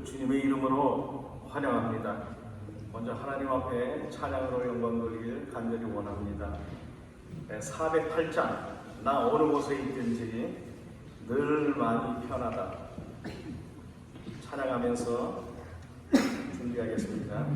주님의 이름으로 환영합니다. 먼저 하나님 앞에 찬양으로 영광 돌리길 간절히 원합니다. 408장 나 어느 곳에 있든지 늘 마음이 편하다 찬양하면서 준비하겠습니다.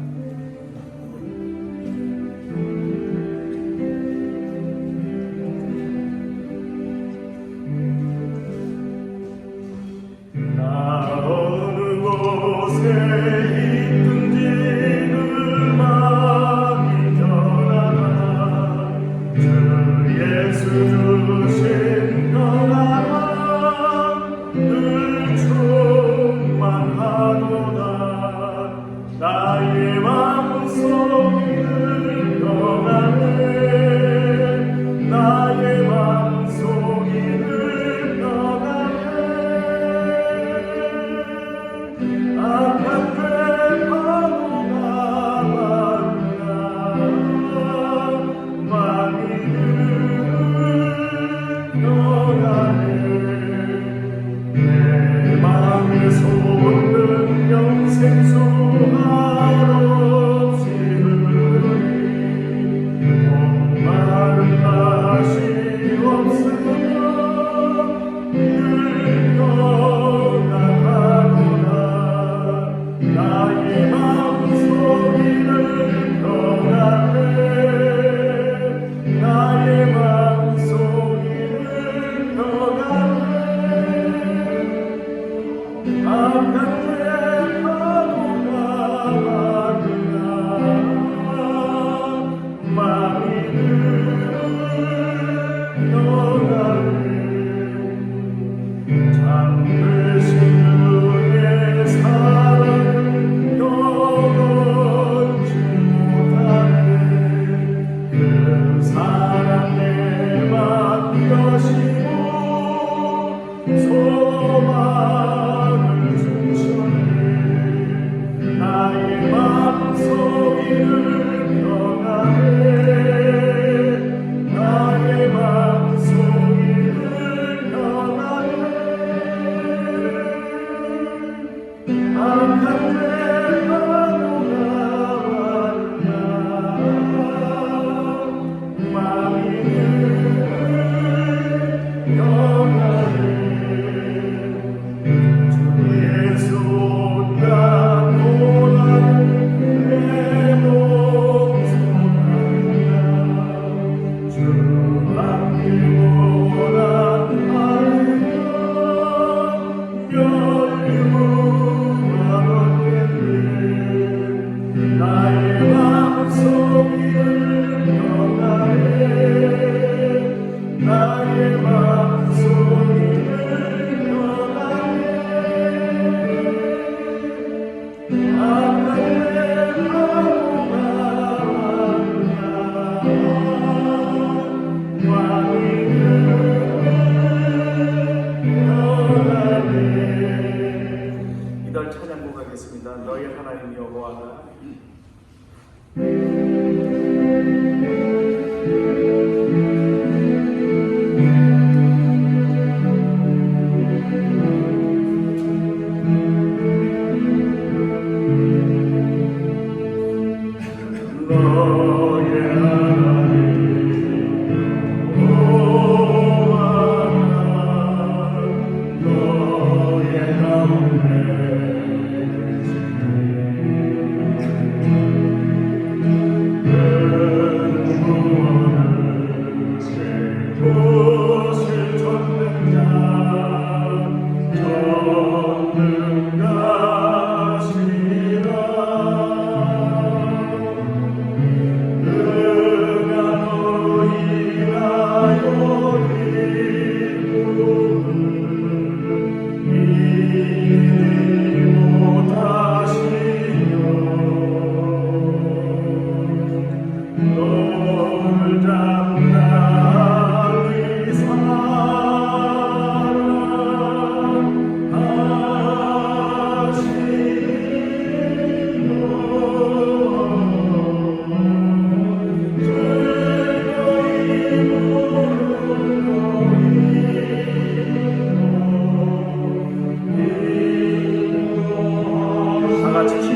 이달 찬양곡 하겠습니다. 너희 하나님 여호와가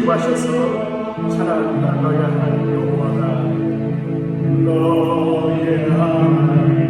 구하셔서 찬양합니다. 너희 하나님 여호와가 너의 하나님 여호와가 너의 남매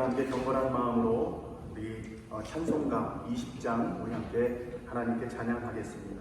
함께 경건한 마음으로 우리 찬송가 20장 우리 함께 하나님께 찬양하겠습니다.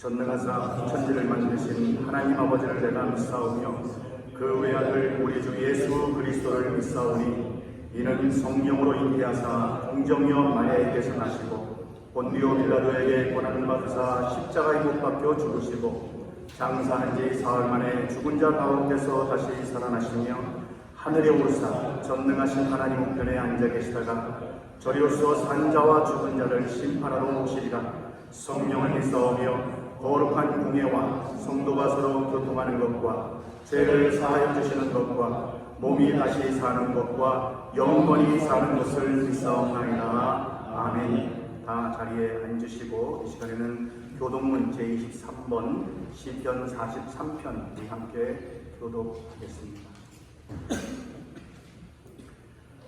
전능하사 천지를 만드신 하나님 아버지를 내가 믿사오며 그 외아들 우리 주 예수 그리스도를 믿사오니 이는 성령으로 잉태하사 공정여 마리아에게 생하시고 본디오 빌라도에게 고난을 받으사 십자가에 못 박혀 죽으시고 장사한 지 사흘 만에 죽은 자 가운데서 다시 살아나시며 하늘에 오르사 전능하신 하나님 우편에 앉아 계시다가 저리로서 산 자와 죽은 자를 심판하러 오시리라. 성령을 믿사오며 거룩한 공예와 성도가 서로 교통하는 것과 죄를 사하여 주시는 것과 몸이 다시 사는 것과 영원히 사는 것을 믿사옵나이다. 아멘. 다 자리에 앉으시고 이 시간에는 교독문 제23번 시편 43편 우리 함께 교독하겠습니다.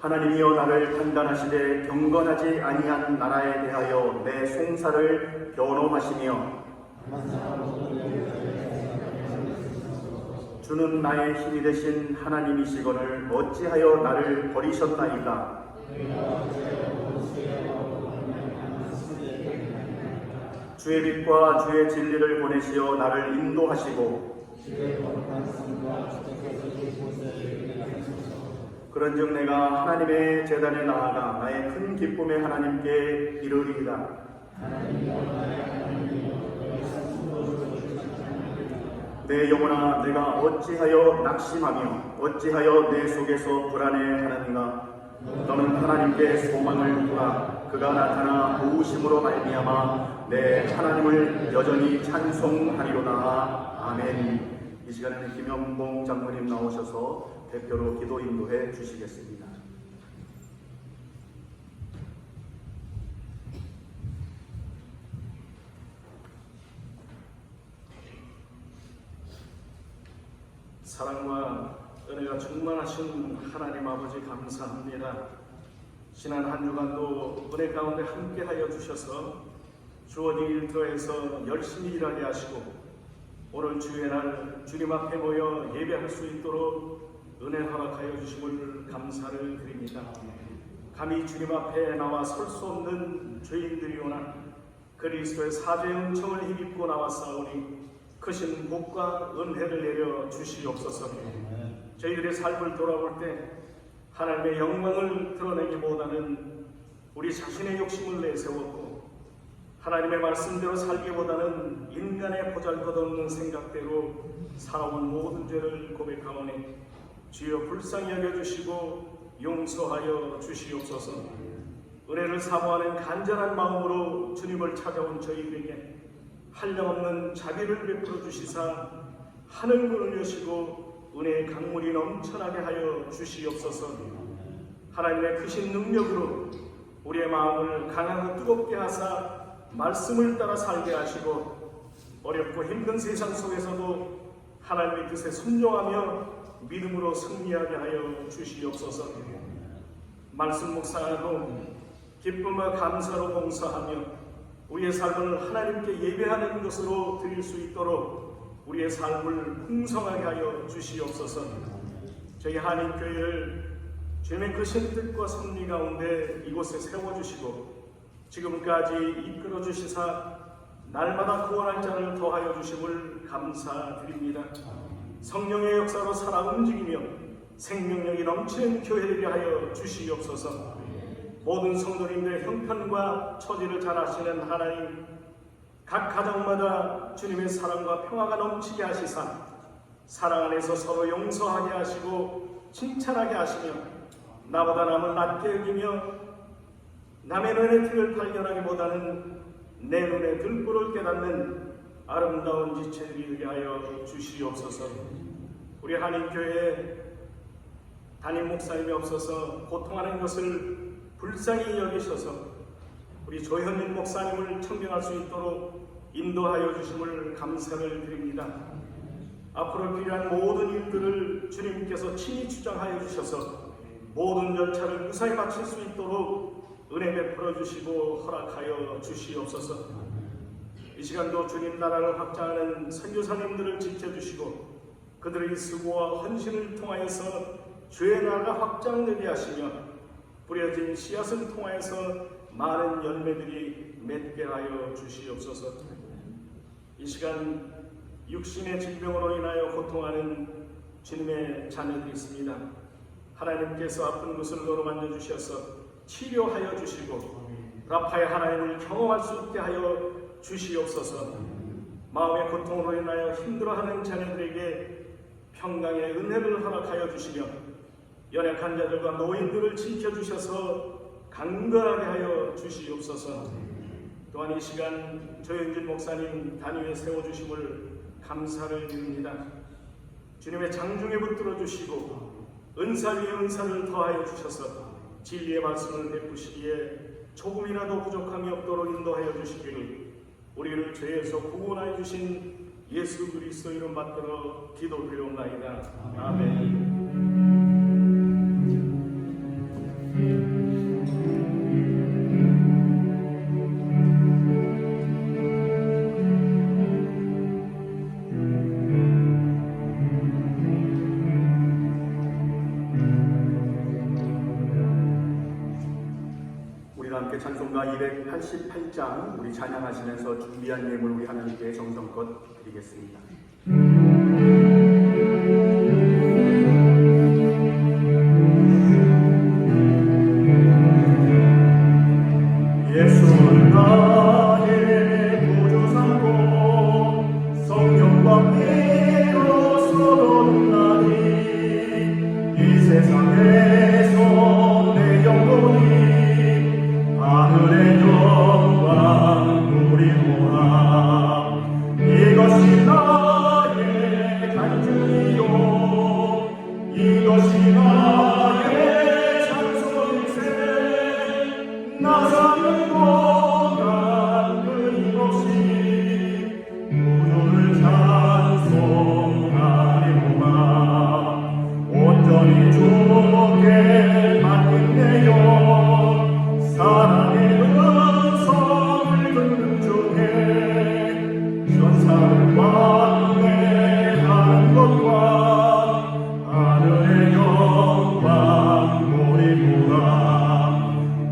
하나님이여 나를 판단하시되 경건하지 아니한 나라에 대하여 내 송사를 변호하시며 주는 나의 힘이 되신 하나님이시거늘 어찌하여 나를 버리셨나이까. 주의 빛과 주의 진리를 보내시어 나를 인도하시고 그런즉 내가 하나님의 제단에 나아가 나의 큰 기쁨의 하나님께 이르리이다. 내 영혼아 내가 어찌하여 낙심하며 어찌하여 내 속에서 불안해하느니가. 너는 하나님께 소망을 두라. 그가 나타나 도우심으로 말미암아 내 하나님을 여전히 찬송하리로다. 아멘. 이 시간에는 김영봉 장로님 나오셔서 대표로 기도 인도해 주시겠습니다. 사랑과 은혜가 충만하신 하나님 아버지 감사합니다. 지난 한 주간도 은혜 가운데 함께하여 주셔서 주어진 일터에서 열심히 일하게 하시고 오늘 주의 날 주님 앞에 모여 예배할 수 있도록 은혜 허락하여 주심을 감사를 드립니다. 감히 주님 앞에 나와 설 수 없는 죄인들이오나 그리스도의 사죄 은총을 힘입고 나왔사오니 크신 복과 은혜를 내려 주시옵소서. 저희들의 삶을 돌아볼 때 하나님의 영광을 드러내기보다는 우리 자신의 욕심을 내세웠고 하나님의 말씀대로 살기보다는 인간의 보잘것없는 생각대로 살아온 모든 죄를 고백하오니 주여 불쌍히 여겨주시고 용서하여 주시옵소서. 은혜를 사모하는 간절한 마음으로 주님을 찾아온 저희들에게 한량없는 자비를 베풀어 주시사 하늘 문을 여시고 은혜의 강물이 넘쳐나게 하여 주시옵소서. 하나님의 크신 능력으로 우리의 마음을 강하고 뜨겁게 하사 말씀을 따라 살게 하시고 어렵고 힘든 세상 속에서도 하나님의 뜻에 순종하며 믿음으로 승리하게 하여 주시옵소서. 말씀 묵상하고 기쁨과 감사로 봉사하며 우리의 삶을 하나님께 예배하는 것으로 드릴 수 있도록 우리의 삶을 풍성하게 하여 주시옵소서. 저희 한인교회를 주님의 크신 뜻과 섭리 가운데 이곳에 세워주시고 지금까지 이끌어 주시사 날마다 구원할 자를 더하여 주심을 감사드립니다. 성령의 역사로 살아 움직이며 생명력이 넘치는 교회되게 하여 주시옵소서. 모든 성도님들의 형편과 처지를 잘 아시는 하나님, 각 가정마다 주님의 사랑과 평화가 넘치게 하시사 사랑 안에서 서로 용서하게 하시고 칭찬하게 하시며 나보다 남을 낮게 여기며 남의 눈에 티를 발견하기보다는 내 눈에 들불을 깨닫는 아름다운 지체들이 되게 하여 주시옵소서. 우리 한인교회에 담임 목사님이 없어서 고통하는 것을 불쌍히 여기셔서 우리 조현민 목사님을 청빙할 수 있도록 인도하여 주심을 감사를 드립니다. 앞으로 필요한 모든 일들을 주님께서 친히 주장하여 주셔서 모든 절차를 무사히 마칠 수 있도록 은혜 베풀어 주시고 허락하여 주시옵소서. 이 시간도 주님 나라를 확장하는 선교사님들을 지켜주시고 그들의 수고와 헌신을 통하여서 주의 나라가 확장되게 하시며 뿌려진 씨앗을 통하여서 많은 열매들이 맺게 하여 주시옵소서. 이 시간 육신의 질병으로 인하여 고통하는 주님의 자녀들이 있습니다. 하나님께서 아픈 곳을 노로만져 주셔서 치료하여 주시고 라파의 하나님을 경험할 수 있게 하여 주시옵소서. 마음의 고통으로 인하여 힘들어하는 자녀들에게 평강의 은혜를 허락하여 주시며 연약한 자들과 노인들을 지켜주셔서 강건하게 하여 주시옵소서. 또한 이 시간 조현진 목사님 단위에 세워주심을 감사를 드립니다. 주님의 장중에 붙들어 주시고 은사 위에 은사를 더하여 주셔서 진리의 말씀을 베푸시기에 조금이라도 부족함이 없도록 인도하여 주시기를 우리를 죄에서 구원하여 주신 예수 그리스도 이름 받들어 기도드리옵나이다. 아멘. 함께 찬송가 288장 우리 찬양하시면서 준비한 예물 우리 하나님께 정성껏 드리겠습니다. 예수는 나의 구주 삼고 성령과 피로써 거듭나니 이 세상에서 내 영혼이 하늘의 영광 누리노라. 이것이 나의 간증이요 이것이 나의 찬송일세. 나 사는 동안 끊임없이 구주를 찬송하리로다. 온전히 주께 맡긴내요. 사랑의 음성을 듣는 중에 천사를 왕래하는 것과 하늘의 영광 누리노라.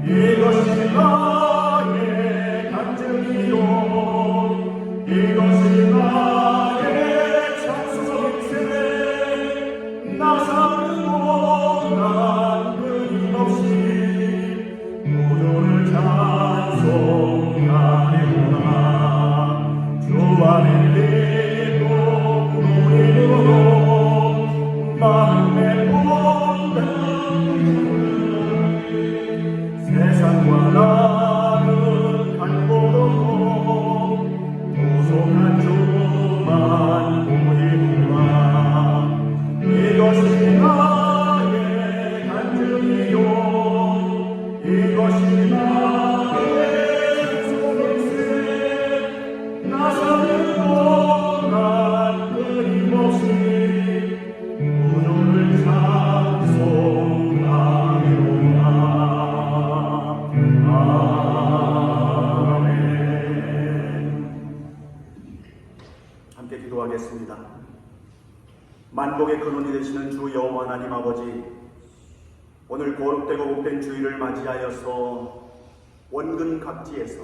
이것이 나의 간증이요 이것이 나의 찬송일세. 나 사는 동안 끊임없이 구주를 찬송하리로다. 주 안에 믿고 누리므로 마음에 본다. 세상과 나는 갈곳없고 도속한 주만 보이노라. 이것이 나의 간증이요 이것이 나의 찬송일세. 나 사는 동안 끊임없이 구주를 찬송하리로다. 아멘. 함께 기도하겠습니다. 만복의 근원이 되시는 주 여호와 하나님 아버지, 오늘 거룩되고 복된 주일을 맞이하여서 원근 각지에서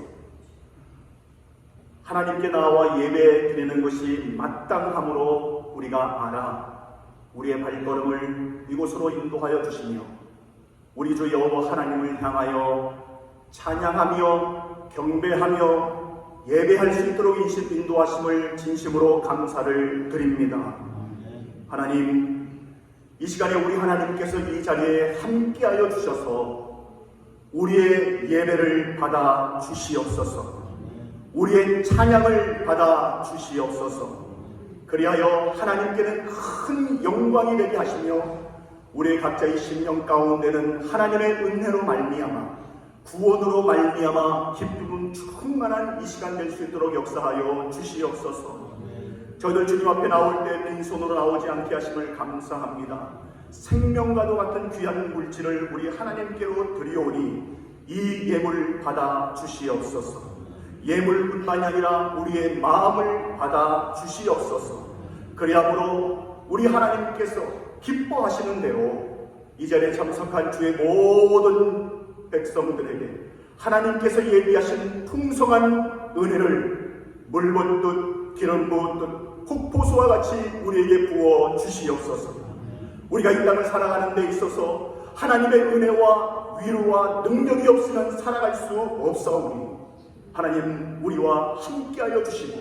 하나님께 나와 예배 드리는 것이 마땅함으로 우리가 알아 우리의 발걸음을 이곳으로 인도하여 주시며 우리 주 여호와 하나님을 향하여 찬양하며 경배하며 예배할 수 있도록 인도하심을 진심으로 감사를 드립니다. 하나님, 이 시간에 우리 하나님께서 이 자리에 함께하여 주셔서 우리의 예배를 받아 주시옵소서. 우리의 찬양을 받아 주시옵소서. 그리하여 하나님께는 큰 영광이 되게 하시며 우리 각자의 심령 가운데는 하나님의 은혜로 말미암아 구원으로 말미암아 기쁨 충만한 이 시간 될 수 있도록 역사하여 주시옵소서. 저희들 주님 앞에 나올 때 빈손으로 나오지 않게 하심을 감사합니다. 생명과도 같은 귀한 물질을 우리 하나님께로 드리오니 이 예물 받아 주시옵소서. 예물뿐만이 아니라 우리의 마음을 받아 주시옵소서. 그리하므로 우리 하나님께서 기뻐하시는 대로 이 자리에 참석한 주의 모든 백성들에게 하나님께서 예비하신 풍성한 은혜를 물 붓듯 기름 붓듯 폭포수와 같이 우리에게 부어 주시옵소서. 우리가 이 땅을 살아가는 데 있어서 하나님의 은혜와 위로와 능력이 없으면 살아갈 수 없사오니 하나님 우리와 함께하여 주시고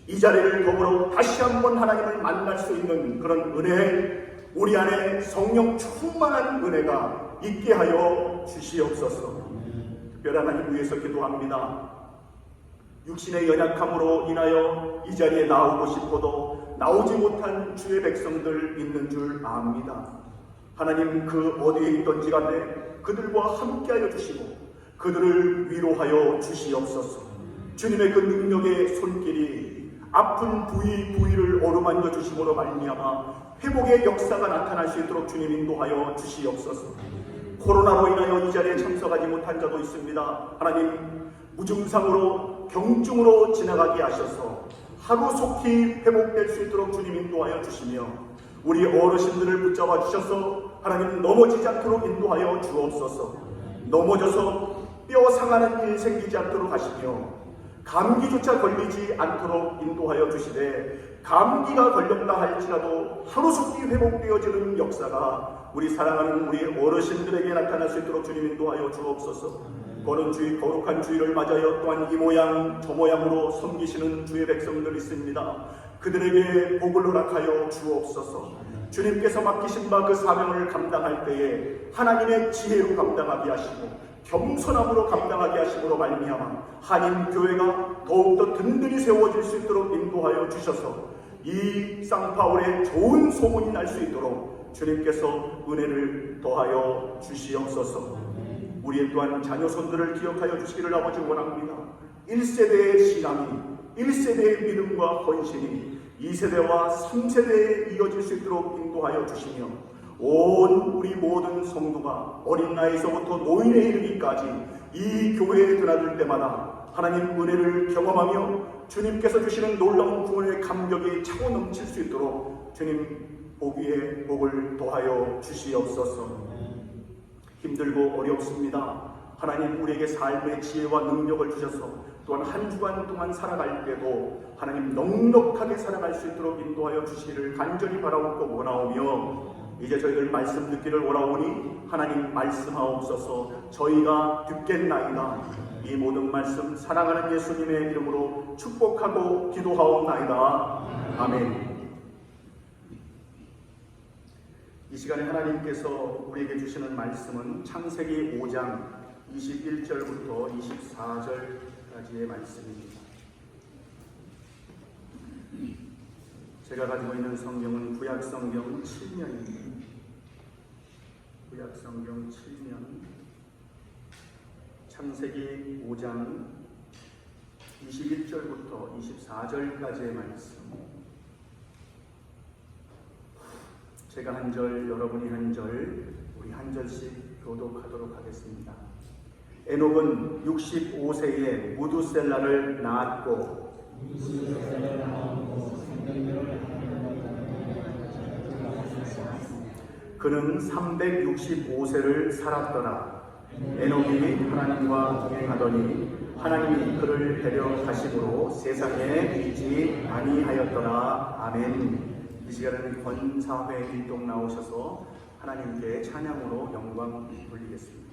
이 자리를 더불어 다시 한번 하나님을 만날 수 있는 그런 은혜, 우리 안에 성령 충만한 은혜가 있게 하여 주시옵소서. 특별한 하나님 위해서 기도합니다. 육신의 연약함으로 인하여 이 자리에 나오고 싶어도 나오지 못한 주의 백성들 있는 줄 압니다. 하나님 그 어디에 있던지 간에 그들과 함께하여 주시고 그들을 위로하여 주시옵소서. 주님의 그 능력의 손길이 아픈 부위를 어루만져 주심으로 말미암아 회복의 역사가 나타날 수 있도록 주님 인도하여 주시옵소서. 코로나로 인하여 이 자리에 참석하지 못한 자도 있습니다. 하나님 무증상으로 경증으로 지나가게 하셔서 하루속히 회복될 수 있도록 주님 인도하여 주시며 우리 어르신들을 붙잡아 주셔서 하나님 넘어지지 않도록 인도하여 주옵소서. 넘어져서 뼈 상하는 일 생기지 않도록 하시며 감기조차 걸리지 않도록 인도하여 주시되 감기가 걸렸다 할지라도 하루속히 회복되어지는 역사가 우리 사랑하는 우리 어르신들에게 나타날 수 있도록 주님 인도하여 주옵소서. 거룩한 주의, 거룩한 주일을 맞아요. 또한 이 모양 저 모양으로 섬기시는 주의 백성들 있습니다. 그들에게 복을 허락하여 주옵소서. 주님께서 맡기신 바 그 사명을 감당할 때에 하나님의 지혜로 감당하게 하시고 겸손함으로 감당하게 하심으로 말미암아 한인교회가 더욱더 든든히 세워질 수 있도록 인도하여 주셔서 이 쌍파울의 좋은 소문이 날 수 있도록 주님께서 은혜를 더하여 주시옵소서. 우리의 또한 자녀손들을 기억하여 주시기를 아버지 원합니다. 1세대의 신앙이 1세대의 믿음과 헌신이 2세대와 3세대에 이어질 수 있도록 인도하여 주시며 온 우리 모든 성도가 어린 나이에서부터 노인에 이르기까지 이 교회에 드나들 때마다 하나님 은혜를 경험하며 주님께서 주시는 놀라운 구원의 감격이 차고 넘칠 수 있도록 주님 복 위에 복을 더하여 주시옵소서. 힘들고 어렵습니다. 하나님 우리에게 삶의 지혜와 능력을 주셔서 또한 한 주간 동안 살아갈 때도 하나님 넉넉하게 살아갈 수 있도록 인도하여 주시기를 간절히 바라옵고 원하오며 이제 저희들 말씀 듣기를 원하오니 하나님 말씀하옵소서. 저희가 듣겠나이다. 이 모든 말씀 사랑하는 예수님의 이름으로 축복하고 기도하옵나이다. 아멘. 이 시간에 하나님께서 우리에게 주시는 말씀은 창세기 5장 21절부터 24절까지의 말씀입니다. 제가 가지고 있는 성경은 구약성경 7면입니다. 구약성경 7면 창세기 5장 21절부터 24절까지의 말씀. 제가 한 절, 여러분이 한 절, 우리 한 절씩 교독하도록 하겠습니다. 에녹은 65세에 무두셀라를 낳았고 그는 365세를 살았더라. 에녹이 하나님과 동행하더니 하나님이 그를 데려가심으로 세상에 있지 아니하였더라. 아멘. 이 시간에는 권사회 일동 나오셔서 하나님께 찬양으로 영광 돌리겠습니다.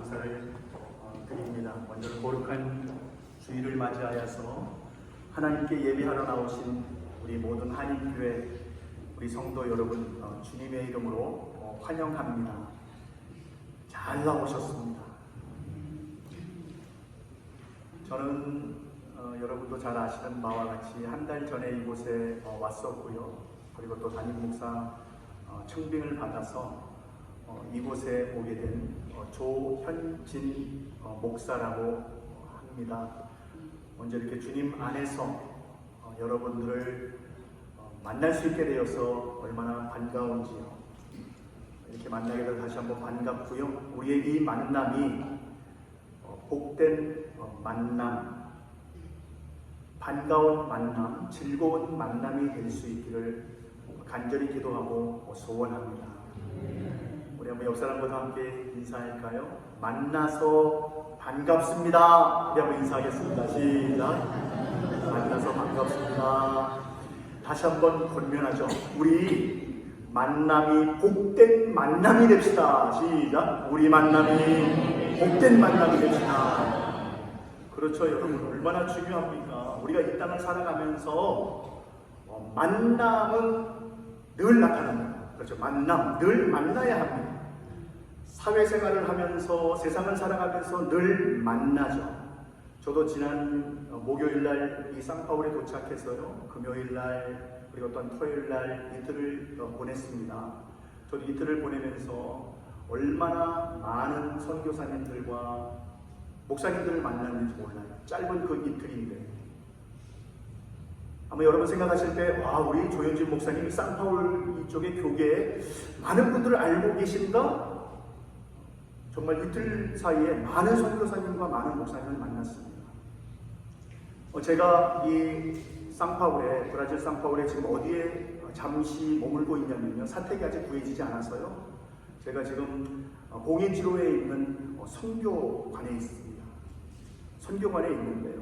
감사를 드립니다. 먼저 거룩한 주일을 맞이하여서 하나님께 예배하러 나오신 우리 모든 한인교회 우리 성도 여러분 주님의 이름으로 환영합니다. 잘 나오셨습니다. 저는 여러분도 잘 아시는 바와 같이 한 달 전에 이곳에 왔었고요. 그리고 또 담임 목사 청빙을 받아서 이곳에 오게 된 조현진 목사라고 합니다. 먼저 이렇게 주님 안에서 여러분들을 만날 수 있게 되어서 얼마나 반가운지요. 이렇게 만나게 돼서 다시 한번 반갑고요. 우리의 이 만남이 복된 만남, 반가운 만남, 즐거운 만남이 될 수 있기를 간절히 기도하고 소원합니다. 우리 한번 옆 사람과 함께 인사할까요? 만나서 반갑습니다. 우리 한번 인사하겠습니다. 시작. 만나서 반갑습니다. 다시 한번 권면하죠. 우리 만남이 복된 만남이 됩시다. 시작. 우리 만남이 복된 만남이 됩시다. 그렇죠, 여러분. 얼마나 중요합니까? 우리가 이 땅을 살아가면서 만남은 늘 나타납니다. 그렇죠. 만남, 늘 만나야 합니다. 사회생활을 하면서 세상을 살아가면서 늘 만나죠. 저도 지난 목요일날 이 상파울에 도착해서요. 금요일날 그리고 또한 토요일날 이틀을 보냈습니다. 저도 이틀을 보내면서 얼마나 많은 선교사님들과 목사님들을 만났는지 몰라요. 짧은 그 이틀인데 아마 여러분 생각하실 때 와, 우리 조현진 목사님이 쌍파울 이쪽의 교계에 많은 분들을 알고 계신가? 정말 이틀 사이에 많은 선교사님과 많은 목사님을 만났습니다. 제가 이 쌍파울에, 브라질 쌍파울에 지금 어디에 잠시 머물고 있냐면요, 사택이 아직 구해지지 않아서요. 제가 지금 봉해지로에 있는 선교관에 있습니다. 선교관에 있는데요,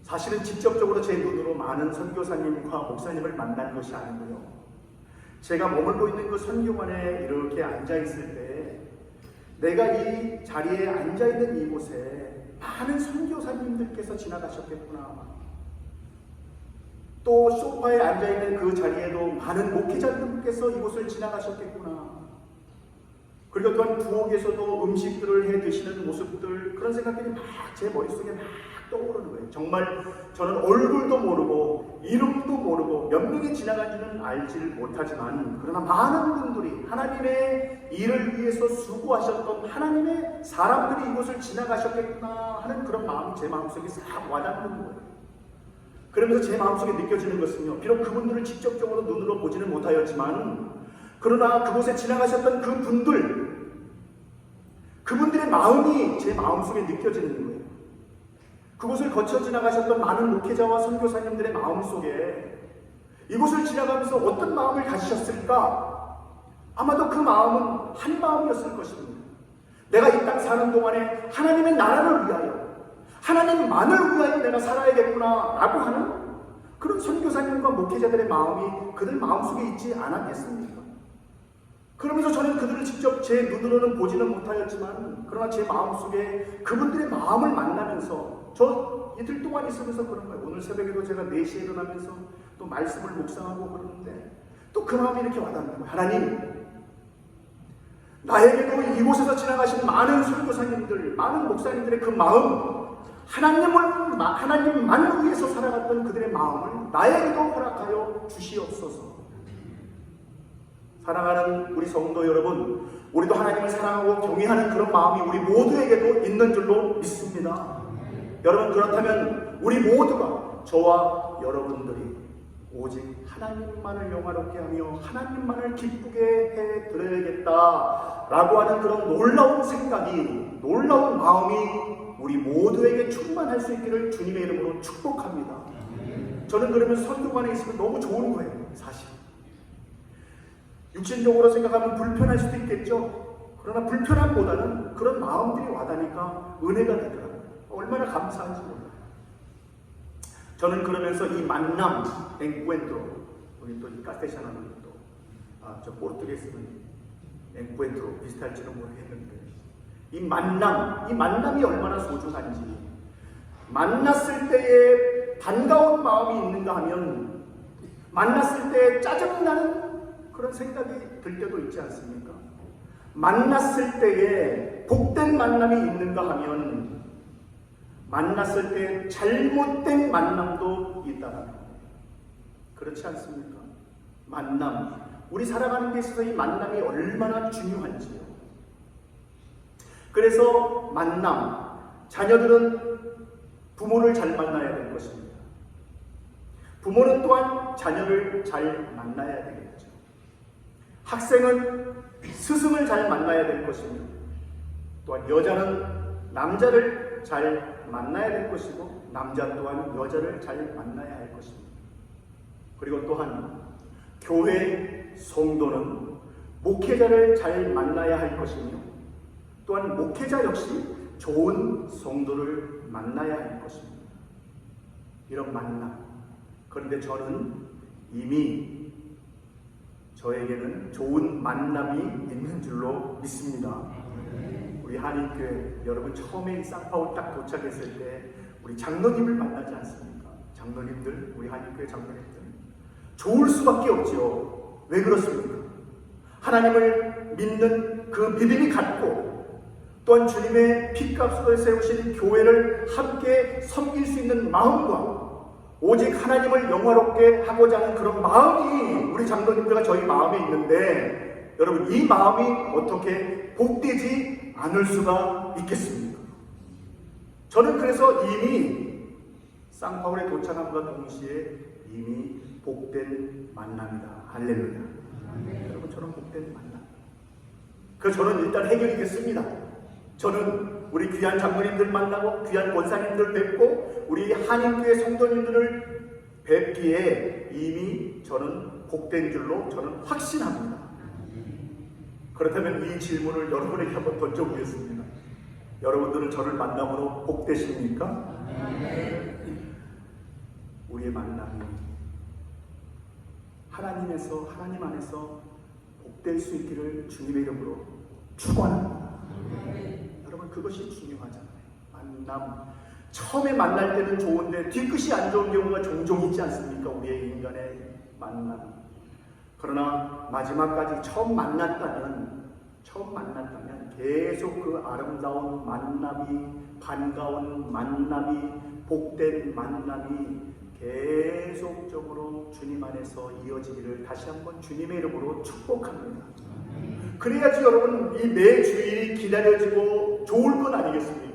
사실은 직접적으로 제 눈으로 많은 선교사님과 목사님을 만난 것이 아니고요, 제가 머물고 있는 그 선교관에 이렇게 앉아있을 때 내가 이 자리에 앉아있는 이곳에 많은 선교사님들께서 지나가셨겠구나, 또 소파에 앉아있는 그 자리에도 많은 목회자들께서 이곳을 지나가셨겠구나, 그리고 또한 부엌에서도 음식들을 해 드시는 모습들, 그런 생각들이 막 제 머릿속에 막 떠오르는 거예요. 정말 저는 얼굴도 모르고 이름도 모르고 몇 명이 지나간지는 알지 못하지만, 그러나 많은 분들이 하나님의 일을 위해서 수고하셨던 하나님의 사람들이 이곳을 지나가셨겠구나 하는 그런 마음이 제 마음속에 싹 와닿는 거예요. 그러면서 제 마음속에 느껴지는 것은요, 비록 그분들을 직접적으로 눈으로 보지는 못하였지만, 그러나 그곳에 지나가셨던 그 분들, 그분들의 마음이 제 마음속에 느껴지는 거예요. 그곳을 거쳐 지나가셨던 많은 목회자와 선교사님들의 마음속에 이곳을 지나가면서 어떤 마음을 가지셨을까? 아마도 그 마음은 한 마음이었을 것입니다. 내가 이 땅 사는 동안에 하나님의 나라를 위하여, 하나님만을 위하여 내가 살아야겠구나 라고 하는 그런 선교사님과 목회자들의 마음이 그들 마음속에 있지 않았겠습니까? 그러면서 저는 그들을 직접 제 눈으로는 보지는 못하였지만, 그러나 제 마음속에 그분들의 마음을 만나면서, 저 이틀 동안 있으면서 그런 거예요. 오늘 새벽에도 제가 4시에 일어나면서 또 말씀을 묵상하고 그러는데 또 그 마음이 이렇게 와닿는 거예요. 하나님, 나에게도 이곳에서 지나가신 많은 선교사님들, 많은 목사님들의 그 마음, 하나님만을 위해서 살아갔던 그들의 마음을 나에게도 허락하여 주시옵소서. 사랑하는 우리 성도 여러분, 우리도 하나님을 사랑하고 경외하는 그런 마음이 우리 모두에게도 있는 줄로 믿습니다. 여러분, 그렇다면 우리 모두가, 저와 여러분들이 오직 하나님만을 영화롭게 하며 하나님만을 기쁘게 해드려야겠다라고 하는 그런 놀라운 생각이, 놀라운 마음이 우리 모두에게 충만할 수 있기를 주님의 이름으로 축복합니다. 저는 그러면 선교관에 있으면 너무 좋은 거예요. 사실 육신적으로 생각하면 불편할 수도 있겠죠. 그러나 불편함보다는 그런 마음들이 와닿으니까 은혜가 되더라고요. 얼마나 감사한지 몰라요. 저는 그러면서 이 만남, 엔쿠엔트로, 우리 또 이 카스테샤나는 또 저 포르투게스는 엔쿠엔트로 비슷할지는 모르겠는데, 이 만남이 얼마나 소중한지, 만났을 때에 반가운 마음이 있는가 하면 만났을 때 짜증나는 그런 생각이 들 때도 있지 않습니까? 만났을 때에 복된 만남이 있는가 하면 만났을 때 잘못된 만남도 있다는 것. 그렇지 않습니까? 만남, 우리 살아가는 데 있어서 이 만남이 얼마나 중요한지요. 그래서 만남, 자녀들은 부모를 잘 만나야 될 것입니다. 부모는 또한 자녀를 잘 만나야 되겠죠. 학생은 스승을 잘 만나야 될 것입니다. 또한 여자는 남자를 잘 만나야 될 것이고, 남자 또한 여자를 잘 만나야 할 것입니다. 그리고 또한 교회 성도는 목회자를 잘 만나야 할 것이며, 또한 목회자 역시 좋은 성도를 만나야 할 것입니다. 이런 만남. 그런데 저는 이미 저에게는 좋은 만남이 있는 줄로 믿습니다. 우리 한인교회 여러분 처음에 이 쌍파울 딱 도착했을 때 우리 장로님을 만나지 않습니까? 장로님들, 우리 한인교회 장로님들 좋을 수밖에 없지요. 왜 그렇습니까? 하나님을 믿는 그 믿음이 같고, 또한 주님의 피값으로 세우신 교회를 함께 섬길 수 있는 마음과 오직 하나님을 영화롭게 하고자 하는 그런 마음이 우리 장로님들과 저희 마음에 있는데, 여러분 이 마음이 어떻게 복되지 않을 수가 있겠습니까? 저는 그래서 이미 쌍파울에 도착함과 동시에 이미 복된 만남이다. 할렐루야. 여러분 저는 복된 만남. 그래서 저는 일단 해결이 됐습니다. 저는 우리 귀한 장로님들 만나고 귀한 권사님들 뵙고 우리 한인교회 성도님들을 뵙기에 이미 저는 복된 줄로 저는 확신합니다. 그렇다면 이 질문을 여러분에게 한번 던져보겠습니다. 여러분들은 저를 만남으로 복되십니까? 우리의 만남이 하나님 안에서 복될 수 있기를 주님의 이름으로 축원합니다. 여러분 그것이 중요하잖아요. 만남. 처음에 만날 때는 좋은데 뒤끝이 안 좋은 경우가 종종 있지 않습니까? 우리의 인간의 만남. 그러나 마지막까지 처음 만났다면 계속 그 아름다운 만남이, 반가운 만남이, 복된 만남이 계속적으로 주님 안에서 이어지기를 다시 한번 주님의 이름으로 축복합니다. 그래야지 여러분 이 매주일이 기다려지고 좋을 건 아니겠습니까?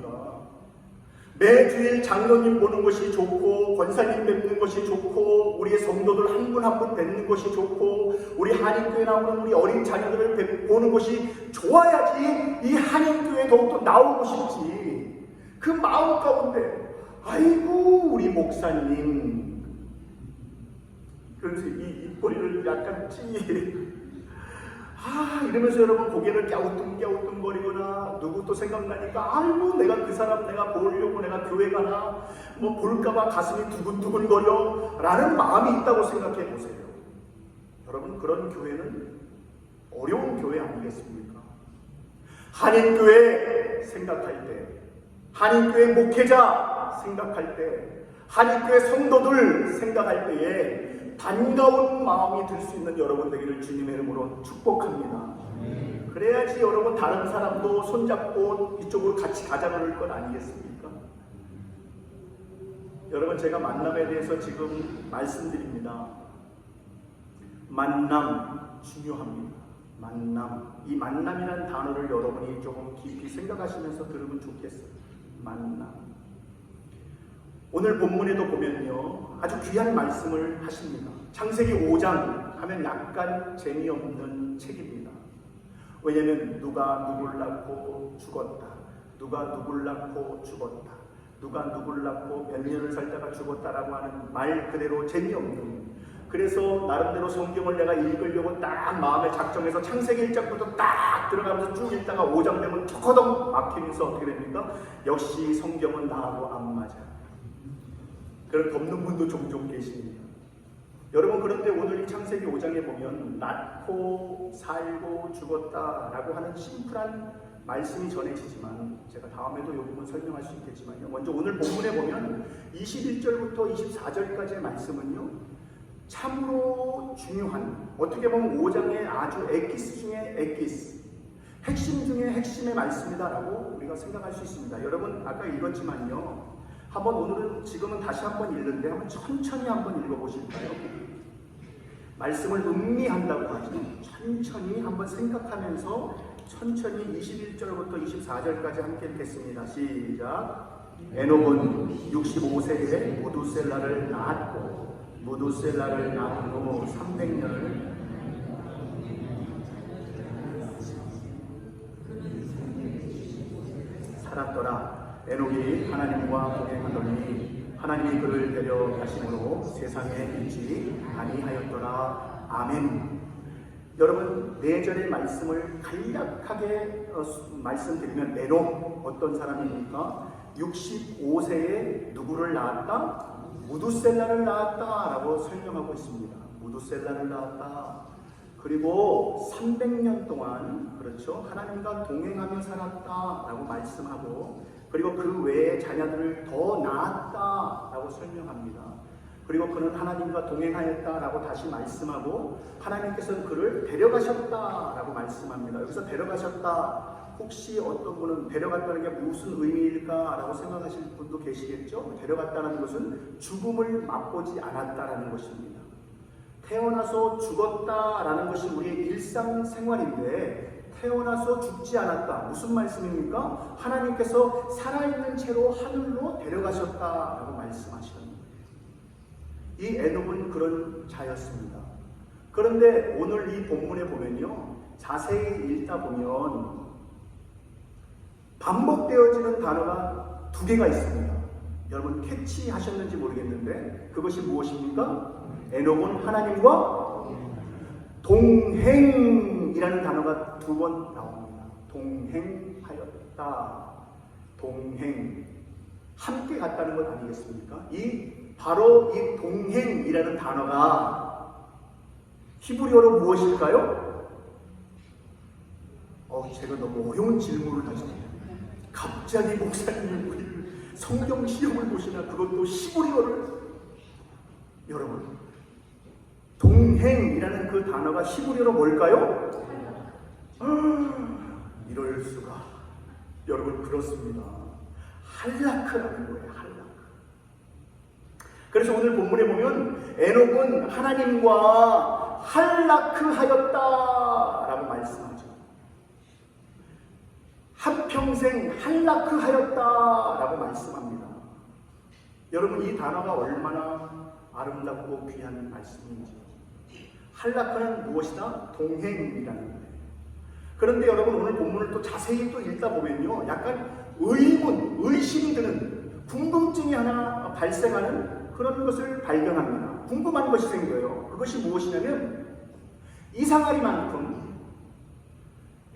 매주일 장로님 보는 것이 좋고, 권사님 뵙는 것이 좋고, 우리의 성도들 한 분 한 분 뵙는 것이 좋고, 우리 한인교회 나오는 우리 어린 자녀들을 보는 것이 좋아야지 이 한인교회에 더욱더 나오고 싶지. 그 마음 가운데 아이고 우리 목사님, 그래서 이 입꼬리를 약간 이러면서 여러분 고개를 갸우뚱거리거나 누구 또 생각나니까 아이고 내가 그 사람 내가 보려고 내가 교회 가나 뭐 볼까봐 가슴이 두근두근거려 라는 마음이 있다고 생각해 보세요. 여러분 그런 교회는 어려운 교회 아니겠습니까? 한인교회 생각할 때, 한인교회 목회자 생각할 때, 한인교회 성도들 생각할 때에 반가운 마음이 들 수 있는 여러분 되기를 주님의 이름으로 축복합니다. 그래야지 여러분 다른 사람도 손잡고 이쪽으로 같이 가자 그럴 건 아니겠습니까? 여러분 제가 만남에 대해서 지금 말씀드립니다. 만남 중요합니다. 만남. 이 만남이라는 단어를 여러분이 조금 깊이 생각하시면서 들으면 좋겠어요. 만남. 오늘 본문에도 보면요 아주 귀한 말씀을 하십니다. 창세기 5장 하면 약간 재미없는 책입니다. 왜냐하면 누가 누굴 낳고 죽었다, 누가 누굴 낳고 죽었다, 누가 누굴 낳고 몇 년을 살다가 죽었다라고 하는 말 그대로 재미없는, 그래서 나름대로 성경을 내가 읽으려고 딱 마음에 작정해서 창세기 1장부터 딱 들어가면서 쭉 읽다가 5장 되면 턱허덕 막히면서 어떻게 됩니까? 역시 성경은 나하고 안 맞아. 그런 덮는 분도 종종 계십니다. 여러분 그런데 오늘 이 창세기 5장에 보면 낳고 살고 죽었다라고 하는 심플한 말씀이 전해지지만 제가 다음에도 이 부분 설명할 수 있겠지만요. 먼저 오늘 본문에 보면 21절부터 24절까지의 말씀은요. 참으로 중요한, 어떻게 보면 5장의 아주 에키스 중에 에키스, 핵심 중에 핵심의 말씀이다라고 우리가 생각할 수 있습니다. 여러분 아까 읽었지만요. 한번 오늘은 지금은 다시 한번 읽는데 한번 천천히 한번 읽어보실까요? 말씀을 음미한다고 하죠. 천천히 한번 생각하면서 천천히 21절부터 24절까지 함께 읽겠습니다. 시작. 에녹은 65세에 무두셀라를 낳았고 무두셀라를 낳은 후 300년을 살았더라. 에녹이 하나님과 동행하더니 하나님이 그를 데려가심으로 세상에 있지 아니하였더라. 아멘. 여러분 4절의 말씀을 간략하게 말씀드리면 에녹 어떤 사람입니까? 65세에 누구를 낳았다? 무두셀라를 낳았다 라고 설명하고 있습니다. 무두셀라를 낳았다. 그리고 300년 동안 그렇죠 하나님과 동행하며 살았다 라고 말씀하고, 그리고 그 외에 자녀들을 더 낳았다 라고 설명합니다. 그리고 그는 하나님과 동행하였다 라고 다시 말씀하고, 하나님께서는 그를 데려가셨다 라고 말씀합니다. 여기서 데려가셨다, 혹시 어떤 분은 데려갔다는 게 무슨 의미일까 라고 생각하실 분도 계시겠죠. 데려갔다는 것은 죽음을 맛보지 않았다라는 것입니다. 태어나서 죽었다라는 것이 우리의 일상생활인데 태어나서 죽지 않았다. 무슨 말씀입니까? 하나님께서 살아있는 채로 하늘로 데려가셨다라고 말씀하셨습니다. 이 에녹은 그런 자였습니다. 그런데 오늘 이 본문에 보면요, 자세히 읽다 보면 반복되어지는 단어가 2개가 있습니다. 여러분 캐치하셨는지 모르겠는데 그것이 무엇입니까? 에녹은 하나님과 동행이라는 단어가 2번 나옵니다. 동행하였다. 동행. 함께 갔다는 것 아니겠습니까? 바로 이 동행이라는 단어가 히브리어로 무엇일까요? 제가 너무 어려운 질문을 하셨네요. 갑자기 목사님이 우리를 성경 시험을 보시나, 그것도 히브리어를. 여러분 동행이라는 그 단어가 히브리어로 뭘까요? 이럴 수가. 여러분 그렇습니다. 할라크라는 거예요. 할라크. 그래서 오늘 본문에 보면 에녹은 하나님과 할라크하였다라고 말씀하죠. 한평생 할라크하였다라고 말씀합니다. 여러분 이 단어가 얼마나 아름답고 귀한 말씀인지. 할라크는 무엇이다? 동행이라는 거예요. 그런데 여러분 오늘 본문을 또 자세히 또 읽다 보면요, 약간 의심이 드는, 궁금증이 하나 발생하는 그런 것을 발견합니다. 궁금한 것이 생겨요. 그것이 무엇이냐면 이상하리만큼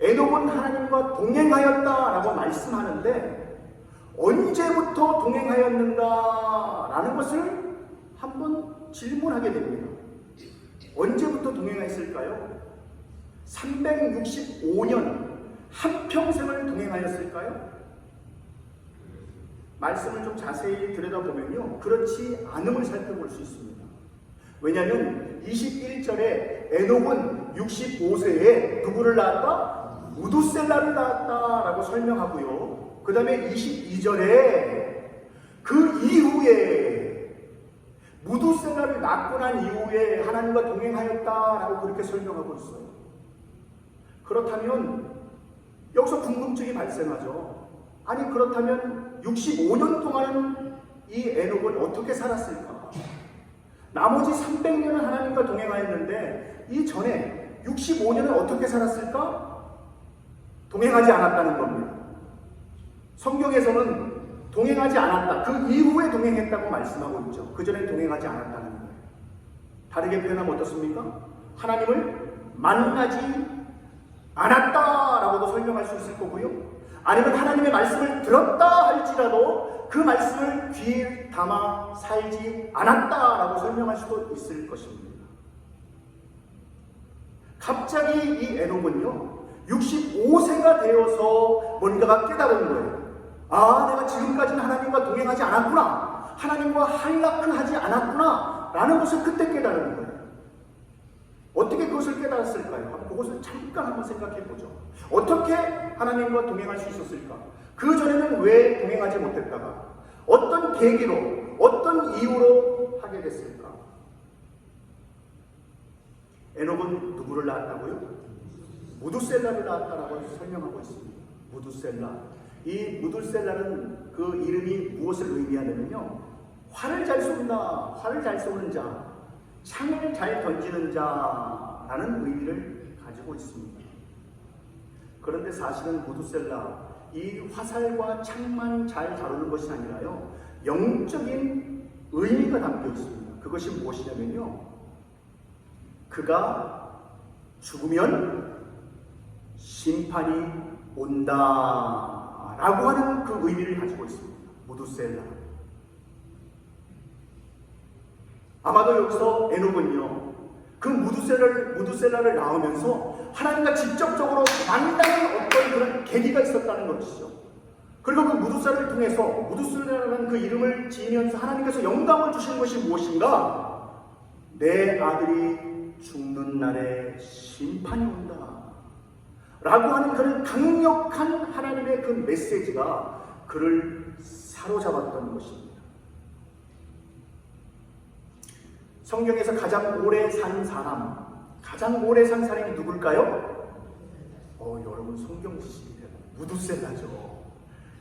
에녹은 하나님과 동행하였다라고 말씀하는데 언제부터 동행하였는가라는 것을 한번 질문하게 됩니다. 언제부터 동행했을까요? 365년 한평생을 동행하였을까요? 말씀을 좀 자세히 들여다보면요, 그렇지 않음을 살펴볼 수 있습니다. 왜냐하면 21절에 에녹은 65세에 누구를 낳았다? 무두셀라를 낳았다라고 설명하고요. 그 다음에 22절에 그 이후에 무두셀라를 낳고 난 이후에 하나님과 동행하였다라고 그렇게 설명하고 있어요. 그렇다면 여기서 궁금증이 발생하죠. 아니 그렇다면 65년 동안 이 에녹은 어떻게 살았을까? 나머지 300년은 하나님과 동행하였는데 이 전에 65년은 어떻게 살았을까? 동행하지 않았다는 겁니다. 성경에서는 동행하지 않았다, 그 이후에 동행했다고 말씀하고 있죠. 그 전에 동행하지 않았다는 거예요. 다르게 표현하면 어떻습니까? 하나님을 만나지 않았다라고도 설명할 수 있을 거고요. 아니면 하나님의 말씀을 들었다 할지라도 그 말씀을 귀에 담아 살지 않았다라고 설명할 수도 있을 것입니다. 갑자기 이 에녹은요, 65세가 되어서 뭔가가 깨달은 거예요. 아, 내가 지금까지는 하나님과 동행하지 않았구나. 하나님과 할라크하지 않았구나. 라는 것을 그때 깨달은 거예요. 어떻게 그것을 깨달았을까요? 그것을 잠깐 한번 생각해 보죠. 어떻게 하나님과 동행할 수 있었을까? 그 전에는 왜 동행하지 못했다가 어떤 계기로, 어떤 이유로 하게 됐을까? 에녹은 누구를 낳았다고요? 무두셀라를 낳았다라고 설명하고 있습니다. 무두셀라. 이 무두셀라는 그 이름이 무엇을 의미하냐면요, 활을 잘 쏜다, 활을 잘 쏘는 자, 창을 잘 던지는 자라는 의미를 가지고 있습니다. 그런데 사실은 무두셀라, 이 화살과 창만 잘 다루는 것이 아니라요, 영적인 의미가 담겨 있습니다. 그것이 무엇이냐면요, 그가 죽으면 심판이 온다라고 하는 그 의미를 가지고 있습니다. 무두셀라. 아마도 여기서 에녹은요, 그 무두셀라를 낳으면서 하나님과 직접적으로 만나는 어떤 그런 계기가 있었다는 것이죠. 그리고 그 무두셀라를 통해서 무두셀라라는 그 이름을 지으면서 하나님께서 영감을 주시는 것이 무엇인가? 내 아들이 죽는 날에 심판이 온다 라고 하는 그런 강력한 하나님의 그 메시지가 그를 사로잡았던 것입니다. 성경에서 가장 오래 산 사람이 누굴까요? 여러분 성경 지식이 되고 무두셀라죠.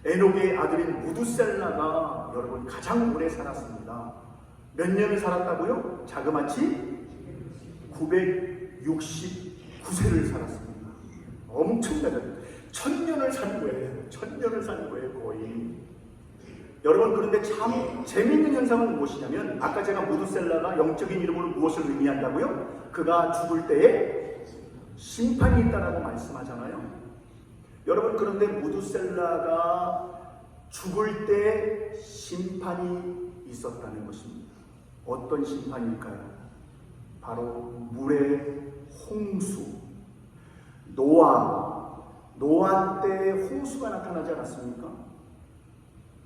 에녹의 아들인 무두셀라가 여러분 가장 오래 살았습니다. 몇 년을 살았다고요? 자그마치 969세를 살았습니다. 엄청나죠. 1000년을 산 거예요. 1000년을 산 거예요, 거의. 여러분, 그런데 참 재미있는 현상은 무엇이냐면, 아까 제가 무두셀라가 영적인 이름으로 무엇을 의미한다고요? 그가 죽을 때에 심판이 있다라고 말씀하잖아요. 여러분, 그런데 무두셀라가 죽을 때 심판이 있었다는 것입니다. 어떤 심판일까요? 바로 물의 홍수. 노아 때 홍수가 나타나지 않았습니까?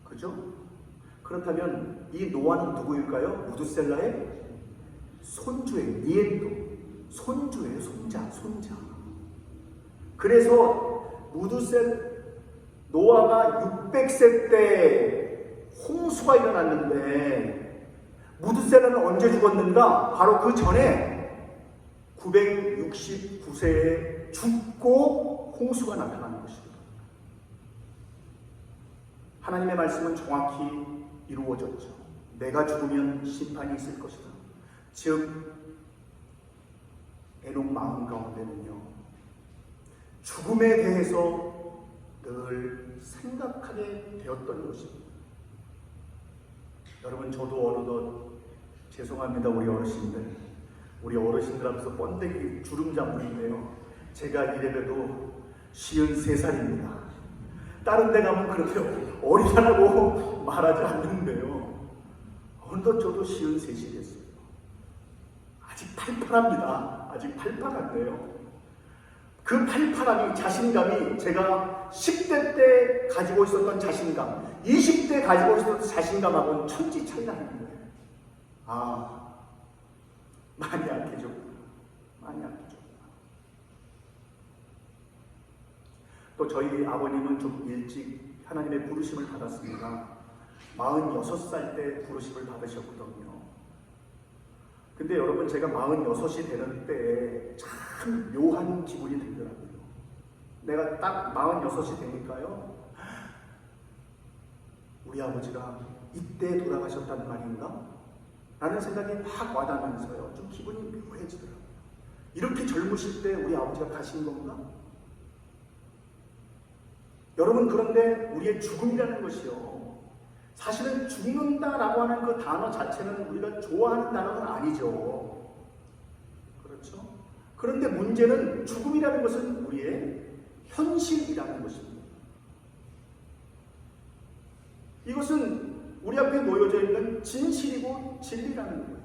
그죠? 그렇다면 이 노아는 누구일까요? 무두셀라의 손주예요. 니엔도. 손주예요. 손자. 그래서 노아가 600세 때 홍수가 일어났는데 무두셀라는 언제 죽었는가? 바로 그 전에 969세에 죽고 홍수가 나타나는 것입니다. 하나님의 말씀은 정확히 이루어졌죠. 내가 죽으면 심판이 있을 것이다. 즉 에녹 마음 가운데는요, 죽음에 대해서 늘 생각하게 되었던 것입니다. 여러분, 저도 어느덧 죄송합니다. 우리 어르신들 앞에서 번데기 주름 잡는데요, 제가 이래봬도 53살입니다. 다른 데 가면 그렇게 어리다라고 말하지 않는데요, 어느덧 저도 53이 됐어요. 아직 팔팔합니다. 아직 팔팔한데요, 그 팔팔함이, 자신감이 제가 10대 때 가지고 있었던 자신감, 20대 가지고 있었던 자신감하고는 천지 차이가 나는 거예요. 많이 약해졌구나. 또 저희 아버님은 좀 일찍 하나님의 부르심을 받았습니다. 46살 때 부르심을 받으셨거든요. 근데 여러분, 제가 46이 되는 때에 참 묘한 기분이 들더라고요. 내가 딱 46이 되니까요, 우리 아버지가 이때 돌아가셨다는 말인가? 라는 생각이 확 와닿으면서요, 좀 기분이 묘해지더라고요. 이렇게 젊으실 때 우리 아버지가 가신 건가? 여러분, 그런데 우리의 죽음이라는 것이요, 사실은 죽는다라고 하는 그 단어 자체는 우리가 좋아하는 단어는 아니죠. 그렇죠? 그런데 문제는 죽음이라는 것은 우리의 현실이라는 것입니다. 이것은 우리 앞에 놓여져 있는 진실이고 진리라는 거예요.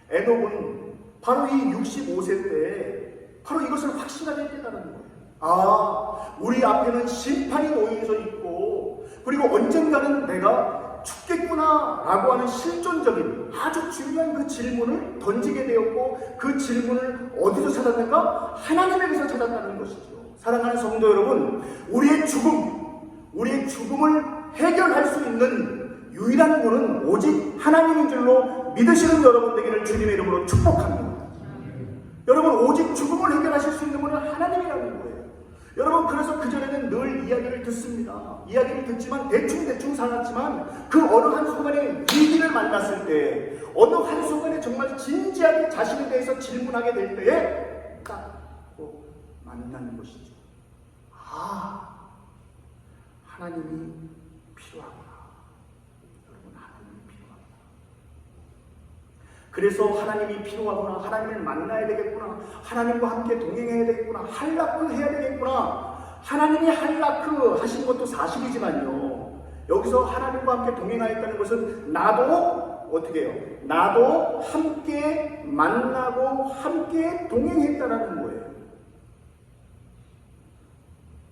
에녹은 바로 이 65세 때에 바로 이것을 확신하게 깨달은 거예요. 아, 우리 앞에는 심판이 놓여져 있고, 그리고 언젠가는 내가 죽겠구나 라고 하는 실존적인 아주 중요한 그 질문을 던지게 되었고, 그 질문을 어디서 찾았는가? 하나님에게서 찾았다는 것이죠. 사랑하는 성도 여러분, 우리의 죽음을 해결할 수 있는 유일한 분은 오직 하나님인 줄로 믿으시는 여러분 되기를 주님의 이름으로 축복합니다. 여러분, 오직 죽음을 해결하실 수 있는 분은 하나님이라는 거예요. 여러분, 그래서 그전에는 늘 이야기를 듣습니다. 이야기를 듣지만 대충 살았지만 그 어느 한순간에 위기를 만났을 때, 어느 한순간에 정말 진지하게 자신에 대해서 질문하게 될 때에 딱 만나는 것이죠. 아, 하나님이 필요하구나. 여러분, 하나님이 필요하구나. 그래서 하나님이 필요하구나, 하나님을 만나야 되겠구나, 하나님과 함께 동행해야 되겠구나, 할라크 해야 되겠구나. 하나님이 할라크 하신 것도 사실이지만요, 여기서 하나님과 함께 동행하였다는 것은 나도 어떻게 해요? 나도 함께 만나고 함께 동행했다는 거예요.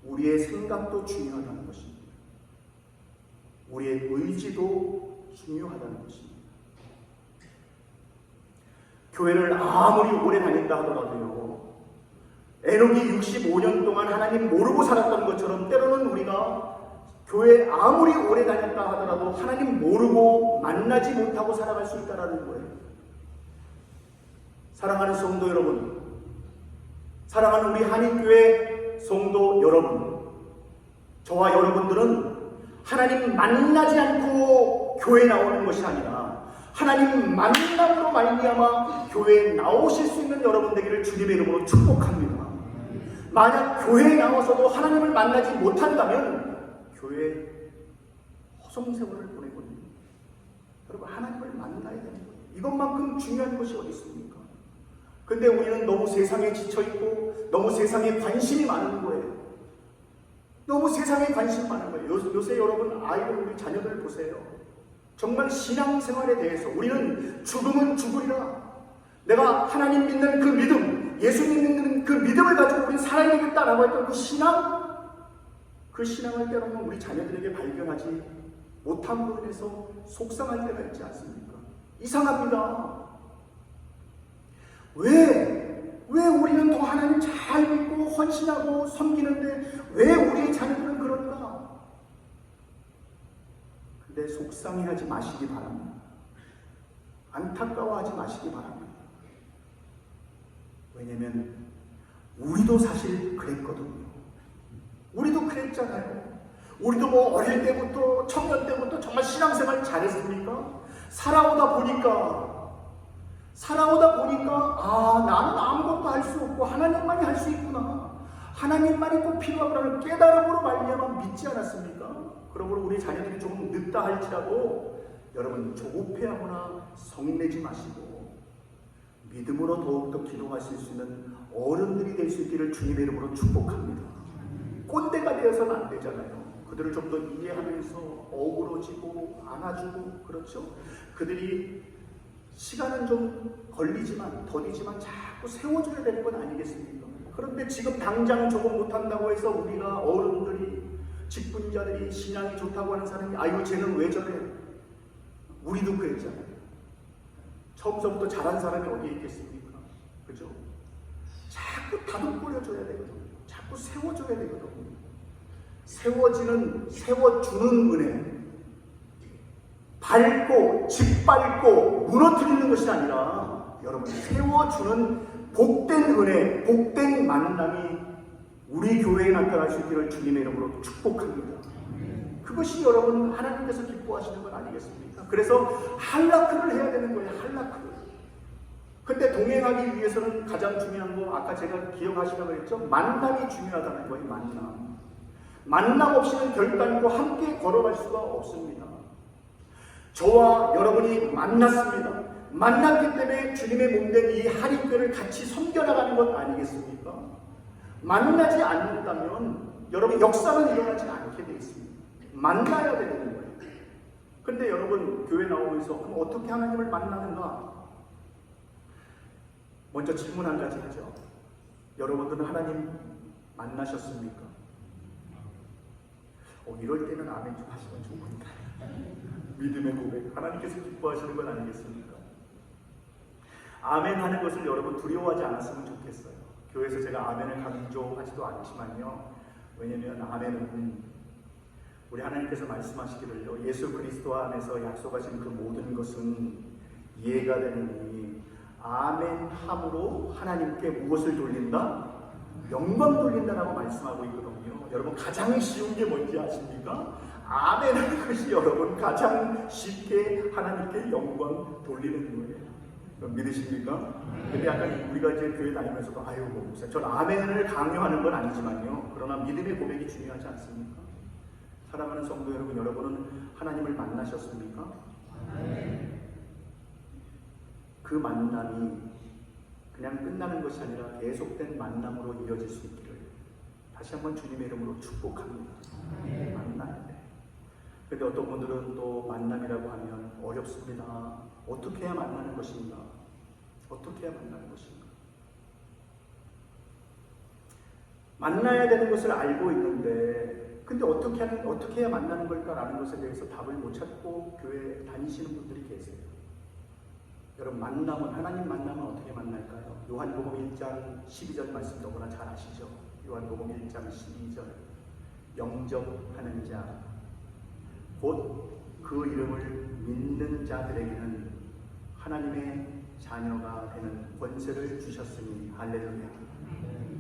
우리의 생각도 중요하다는 것입니다. 우리의 의지도 중요하다는 것입니다. 교회를 아무리 오래 다닌다 하더라도요, 에녹이 65년 동안 하나님 모르고 살았던 것처럼 때로는 우리가 교회 아무리 오래 다녔다 하더라도 하나님 모르고 만나지 못하고 살아갈 수 있다는 거예요. 사랑하는 성도 여러분, 사랑하는 우리 한인교회 성도 여러분, 저와 여러분들은 하나님 만나지 않고 교회에 나오는 것이 아니라 하나님 만남으로 말미암아 교회에 나오실 수 있는 여러분 되기를 주님의 이름으로 축복합니다. 만약 교회에 나와서도 하나님을 만나지 못한다면 교회에 허송세월을 보내거든요. 여러분, 하나님을 만나야 되는 거예요. 이것만큼 중요한 것이 어디 있습니까? 근데 우리는 너무 세상에 지쳐있고 너무 세상에 관심이 많은 거예요. 너무 세상에 관심이 많은 거예요. 요새 여러분 아이들, 우리 자녀들 보세요. 정말 신앙생활에 대해서 우리는 죽으면 죽으리라, 내가 하나님 믿는 그 믿음, 예수 믿는 그 믿음을 가지고 우리는 살아야 되겠다라고 했던 그 신앙을 때로는 우리 자녀들에게 발견하지 못함으로 인해서 속상할 때가 있지 않습니까? 이상합니다. 왜 우리는 더 하나님 잘 믿고 헌신하고 섬기는데 왜 우리의 자녀들은 그럴까? 근데 속상해하지 마시기 바랍니다. 안타까워하지 마시기 바랍니다. 왜냐면 우리도 사실 그랬거든요. 우리도 그랬잖아요. 우리도 뭐 어릴 때부터, 청년 때부터 정말 신앙생활 잘했습니까? 살아오다 보니까 아, 나는 아무것도 할 수 없고 하나님만이 할 수 있구나, 하나님만이 꼭 필요하구나를 깨달음으로 말미암아 믿지 않았습니까? 그러므로 우리 자녀들이 조금 늦다 할지라도 여러분 조급해하거나 성내지 마시고 믿음으로 더욱더 기도하실 수 있는 어른들이 될 수 있기를 주님의 이름으로 축복합니다. 꼰대가 되어서는 안 되잖아요. 그들을 좀 더 이해하면서 어우러지고 안아주고, 그렇죠? 그들이 시간은 좀 걸리지만 더디지만 자꾸 세워줘야 되는 건 아니겠습니까? 그런데 지금 당장 조금 못한다고 해서 우리가 어른들이, 직분자들이, 신앙이 좋다고 하는 사람이 아유 쟤는 왜 저래? 우리도 그랬잖아요. 처음부터 잘한 사람이 어디에 있겠습니까? 그죠? 자꾸 다독거려줘야 되거든요. 자꾸 세워줘야 되거든요. 세워주는 은혜, 밟고 짓밟고 무너뜨리는 것이 아니라 여러분 세워주는 복된 은혜, 복된 만남이 우리 교회에 나타날 수 있기를 주님의 이름으로 축복합니다. 그것이 여러분 하나님께서 기뻐하시는 건 아니겠습니까? 그래서 할라크를 해야 되는 거예요. 할라크. 근데 동행하기 위해서는 가장 중요한 거, 아까 제가 기억하시라고 했죠? 만남이 중요하다는 거예요. 만남 없이는 결단코 함께 걸어갈 수가 없습니다. 저와 여러분이 만났습니다. 만났기 때문에 주님의 몸된 이 한인교회를 같이 섬겨나가는 것 아니겠습니까? 만나지 않는다면 여러분 역사는 일어나지 않게 되어 있습니다. 만나야 되는 거예요. 근데 여러분 교회 나오면서 그럼 어떻게 하나님을 만나는가? 먼저 질문 한 가지 하죠. 여러분들은 하나님 만나셨습니까? 이럴 때는 아멘 좀 하시면 좋습니다. 믿음의 고백, 하나님께서 기뻐하시는 건 아니겠습니까? 아멘 하는 것을 여러분 두려워하지 않았으면 좋겠어요. 교회에서 제가 아멘을 강조하지도 않지만요. 왜냐하면 아멘은 우리 하나님께서 말씀하시기를요, 예수 그리스도 안에서 약속하신 그 모든 것은 이해가 되느니 아멘 함으로 하나님께 무엇을 돌린다? 영광 돌린다라고 말씀하고 있거든요. 여러분 가장 쉬운 게 뭔지 아십니까? 아멘 하는 것이 여러분 가장 쉽게 하나님께 영광 돌리는 거예요. 믿으십니까? 근데 약간 우리가 이제 교회 다니면서도 아유 목사, 전 아멘을 강요하는 건 아니지만요. 그러나 믿음의 고백이 중요하지 않습니까? 사랑하는 성도 여러분, 여러분은 하나님을 만나셨습니까? 그 만남이 그냥 끝나는 것이 아니라 계속된 만남으로 이어질 수 있기를 다시 한번 주님의 이름으로 축복합니다. 만나야 돼. 근데 어떤 분들은 또 만남이라고 하면 어렵습니다. 어떻게 해야 만나는 것인가? 어떻게 해야 만나는 것인가? 만나야 되는 것을 알고 있는데 근데 어떻게 해야 만나는 걸까라는 것에 대해서 답을 못 찾고 교회 다니시는 분들이 계세요. 여러분 하나님 만나면 어떻게 만날까요? 요한복음 1장 12절 말씀 너무나 잘 아시죠? 요한복음 1장 12절 영접하는 자 곧 그 이름을 믿는 자들에게는 하나님의 자녀가 되는 권세를 주셨으니 할렐루야.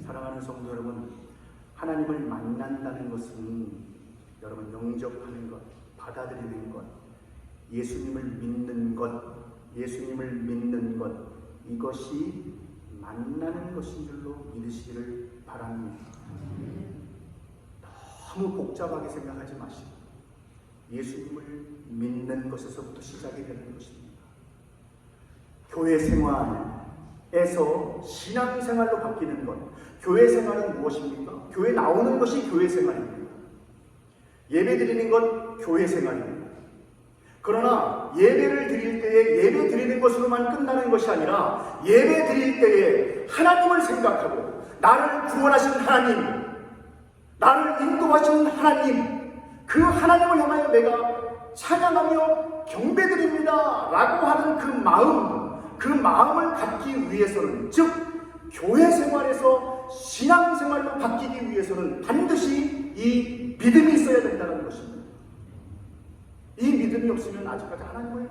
사랑하는 성도 여러분, 하나님을 만난다는 것은 여러분 영접하는 것, 받아들이는 것, 예수님을 믿는 것, 이것이 만나는 것인 줄로 믿으시기를 바랍니다. 너무 복잡하게 생각하지 마시고 예수님을 믿는 것에서부터 시작이 되는 것입니다. 교회 생활에서 신앙생활로 바뀌는 것. 교회 생활은 무엇입니까? 교회 나오는 것이 교회 생활입니다. 예배 드리는 것 교회 생활입니다. 그러나 예배를 드릴 때에 예배 드리는 것으로만 끝나는 것이 아니라 예배 드릴 때에 하나님을 생각하고 나를 구원하신 하나님, 나를 인도하신 하나님, 그 하나님을 향하여 내가 찬양하며 경배드립니다 라고 하는 그 마음을 갖기 위해서는, 즉 교회 생활에서 신앙생활로 바뀌기 위해서는 반드시 이 믿음이 있어야 된다는 것입니다. 이 믿음이 없으면 아직까지 하나님을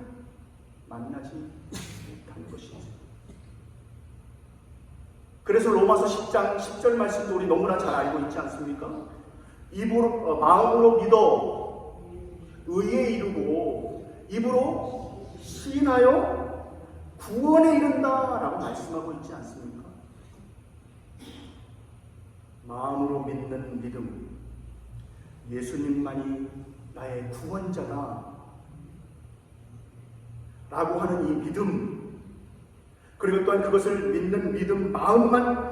만나지 못하는 것이죠. 그래서 로마서 10장 10절 말씀도 우리 너무나 잘 알고 있지 않습니까? 마음으로 믿어 의에 이르고 입으로 시인하여 구원에 이른다 라고 말씀하고 있지 않습니까? 마음으로 믿는 믿음, 예수님만이 나의 구원자다 라고 하는 이 믿음, 그리고 또한 그것을 믿는 믿음 마음만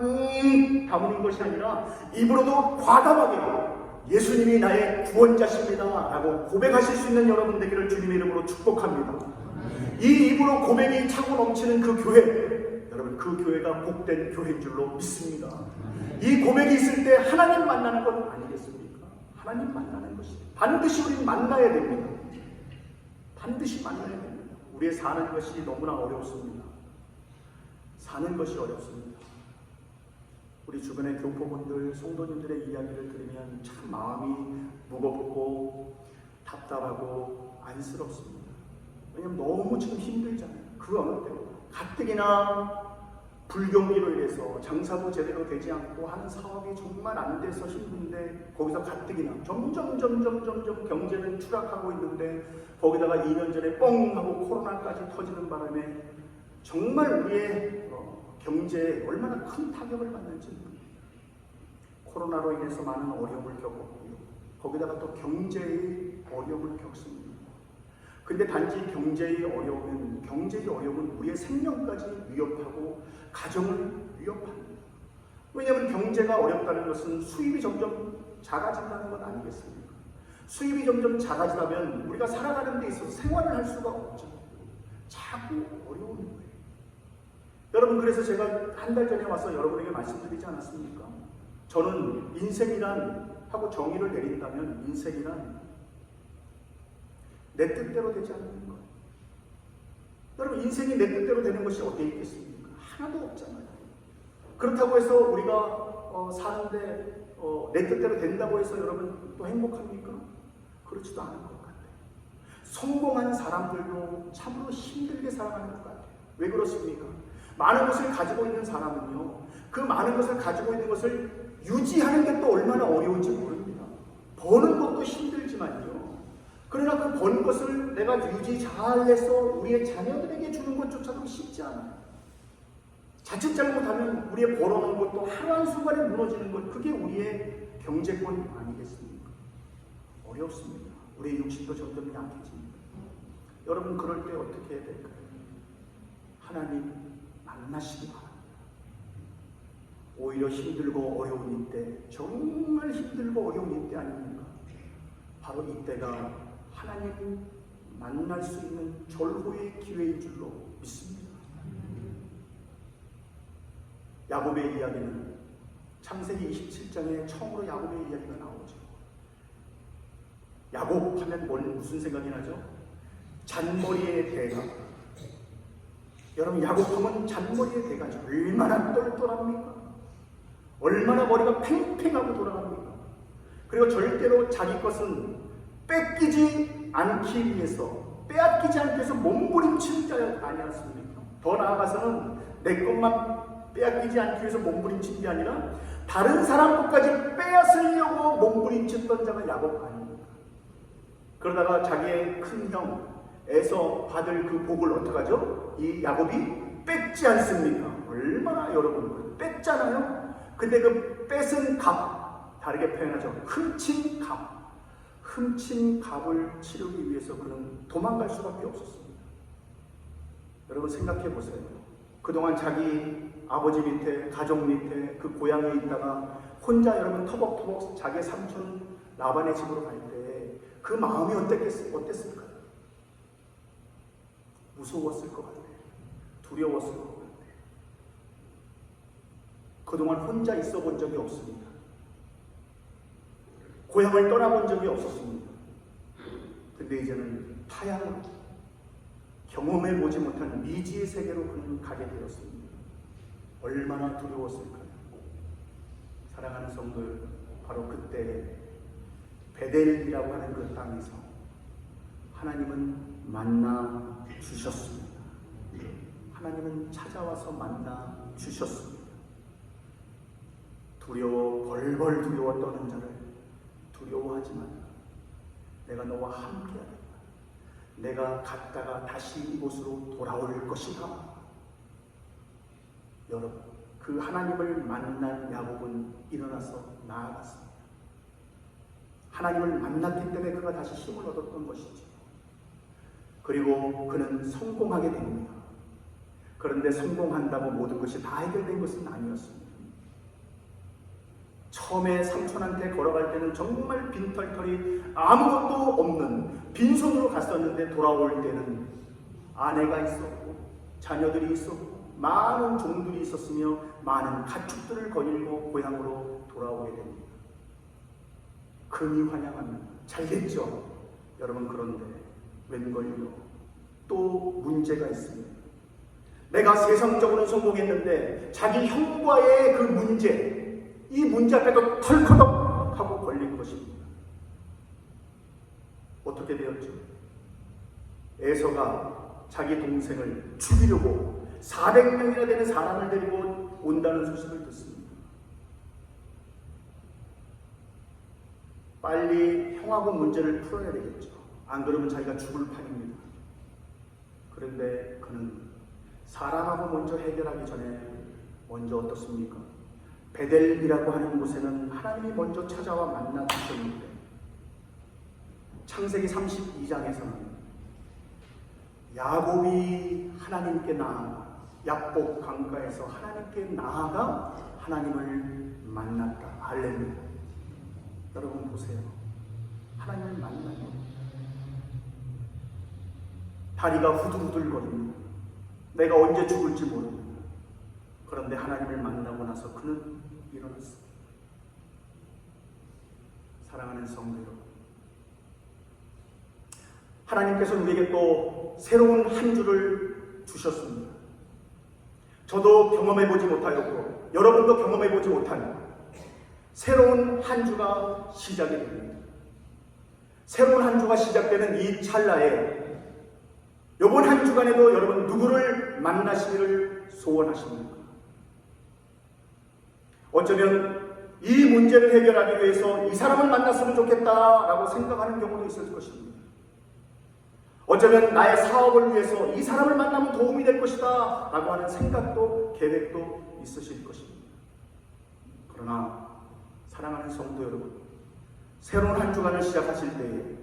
담는 것이 아니라 입으로도 과감하게 예수님이 나의 구원자십니다 라고 고백하실 수 있는 여러분 되기를 주님의 이름으로 축복합니다. 이 입으로 고백이 차고 넘치는 그 교회, 여러분 그 교회가 복된 교회인 줄로 믿습니다. 이 고백이 있을 때 하나님 만나는 것 아니겠습니까? 하나님 만나는 것이 반드시 우리는 만나야 됩니다. 반드시 만나야 됩니다. 우리의 사는 것이 너무나 어렵습니다. 사는 것이 어렵습니다. 우리 주변의 교포분들, 성도님들의 이야기를 들으면 참 마음이 무겁고 답답하고 안쓰럽습니다. 왜냐하면 너무 지금 힘들잖아요. 그 어느 때보다 가뜩이나 불경기로 인해서 장사도 제대로 되지 않고 하는 사업이 정말 안 돼서 힘든데 거기서 가뜩이나 점점 경제는 추락하고 있는데 거기다가 2년 전에 뻥 하고 코로나까지 터지는 바람에 정말 우리의 경제에 얼마나 큰 타격을 받는지 모릅니다. 코로나로 인해서 많은 어려움을 겪었고요. 거기다가 또 경제의 어려움을 겪습니다. 근데 단지 경제의 어려움은 우리의 생명까지 위협하고 가정을 위협합니다. 왜냐하면 경제가 어렵다는 것은 수입이 점점 작아진다는 것 아니겠습니까? 수입이 점점 작아지다면 우리가 살아가는 데 있어서 생활을 할 수가 없죠. 자꾸 어려운 거예요. 여러분, 그래서 제가 한 달 전에 와서 여러분에게 말씀드리지 않았습니까? 저는 인생이란 하고 정의를 내린다면 인생이란 내 뜻대로 되지 않는 것. 여러분, 인생이 내 뜻대로 되는 것이 어디에 있겠습니까? 하나도 없잖아요. 그렇다고 해서 우리가 사는데 내 뜻대로 된다고 해서 여러분 또 행복합니까? 그렇지도 않은 것 같아요. 성공한 사람들도 참으로 힘들게 살아가는 것 같아요. 왜 그렇습니까? 많은 것을 가지고 있는 사람은요, 그 많은 것을 가지고 있는 것을 유지하는 게 또 얼마나 어려운지 모릅니다. 버는 것도 힘들지만요, 그러나 그 번 것을 내가 유지 잘해서 우리의 자녀들에게 주는 것조차도 쉽지 않아요. 자칫 잘못하면 우리의 벌어놓은 것도 하루 한순간에 무너지는 것, 그게 우리의 경제권 아니겠습니까? 어렵습니다. 우리의 육신도 점점 약해집니다. 여러분, 그럴 때 어떻게 해야 될까요? 하나님 만나시기 바랍니다. 오히려 힘들고 어려운 이때, 정말 힘들고 어려운 이때 아닙니까? 바로 이때가 하나님 만날 수 있는 절호의 기회인 줄로 믿습니다. 야곱의 이야기는 창세기 27장에 처음으로 야곱의 이야기가 나오죠. 야곱 하면 무슨 생각이 나죠? 잔머리의 대가. 여러분, 야곱하면 잔머리의 대가죠. 얼마나 똘똘합니까? 얼마나 머리가 팽팽하고 돌아갑니까? 그리고 절대로 자기 것은 뺏기지 않기 위해서, 빼앗기지 않기 위해서 몸부림치는 자가 아니었습니까? 더 나아가서는 내 것만 빼앗기지 않기 위해서 몸부림친 게 아니라 다른 사람 것까지 빼앗으려고 몸부림쳤던 자가 야곱 아닙니까? 그러다가 자기의 큰 형 에서 받을 그 복을 어떡하죠? 이 야곱이 뺏지 않습니까? 얼마나 여러분 뺐잖아요. 근데 그 뺏은 값, 다르게 표현하죠. 훔친 값. 훔친 값을 치르기 위해서 그는 도망갈 수밖에 없었습니다. 여러분, 생각해 보세요. 그동안 자기 아버지 밑에, 가족 밑에, 그 고향에 있다가 혼자 여러분 터벅터벅 자기 삼촌 라반의 집으로 갈 때 그 마음이 어땠을까요? 무서웠을 것 같아요. 두려웠을 것 같아요. 그동안 혼자 있어 본 적이 없습니다. 고향을 떠나본 적이 없었습니다. 근데 이제는 타향으로, 경험해보지 못한 미지의 세계로 그는 가게 되었습니다. 얼마나 두려웠을까요? 사랑하는 성도들, 바로 그때 베델이라고 하는 그 땅에서 하나님은 만나 주셨습니다. 하나님은 찾아와서 만나 주셨습니다. 벌벌 두려워 떠는 자를 두려워하지 마라. 내가 너와 함께하겠다. 내가 갔다가 다시 이곳으로 돌아올 것이다. 여러분, 그 하나님을 만난 야곱은 일어나서 나아갔습니다. 하나님을 만났기 때문에 그가 다시 힘을 얻었던 것이죠. 그리고 그는 성공하게 됩니다. 그런데 성공한다고 모든 것이 다 해결된 것은 아니었습니다. 처음에 삼촌한테 걸어갈 때는 정말 빈털털이 아무것도 없는 빈손으로 갔었는데 돌아올 때는 아내가 있었고 자녀들이 있었고 많은 종들이 있었으며 많은 가축들을 거닐고 고향으로 돌아오게 됩니다. 금이 환영합니다. 잘 됐죠? 여러분, 그런데 웬걸요? 또 문제가 있습니다. 내가 세상적으로는 성공했는데 자기 형과의 그 문제, 이 문제 앞에도 털커덕 하고 걸린 것입니다. 어떻게 되었죠? 에서가 자기 동생을 죽이려고 400명이나 되는 사람을 데리고 온다는 소식을 듣습니다. 빨리 형하고 문제를 풀어야 되겠죠. 안 그러면 자기가 죽을 판입니다. 그런데 그는 사람하고 먼저 해결하기 전에 먼저 어떻습니까? 베델이라고 하는 곳에는 하나님이 먼저 찾아와 만나 주셨는데, 창세기 32장에서는 야곱이 하나님께 나아가, 야복 강가에서 하나님께 나아가 하나님을 만났다. 할렐루야. 여러분 보세요. 하나님을 만나요. 다리가 후들후들거립니다. 내가 언제 죽을지 모릅니다. 그런데 하나님을 만나고 나서 그는 일어났습니다. 사랑하는 성도 여러분, 하나님께서 우리에게 또 새로운 한 주를 주셨습니다. 저도 경험해보지 못하였고 여러분도 경험해보지 못한 새로운 한 주가 시작이 됩니다. 새로운 한 주가 시작되는 이 찰나에 이번 한 주간에도 여러분 누구를 만나시기를 소원하십니까? 어쩌면 이 문제를 해결하기 위해서 이 사람을 만났으면 좋겠다라고 생각하는 경우도 있을 것입니다. 어쩌면 나의 사업을 위해서 이 사람을 만나면 도움이 될 것이다 라고 하는 생각도 계획도 있으실 것입니다. 그러나 사랑하는 성도 여러분, 새로운 한 주간을 시작하실 때에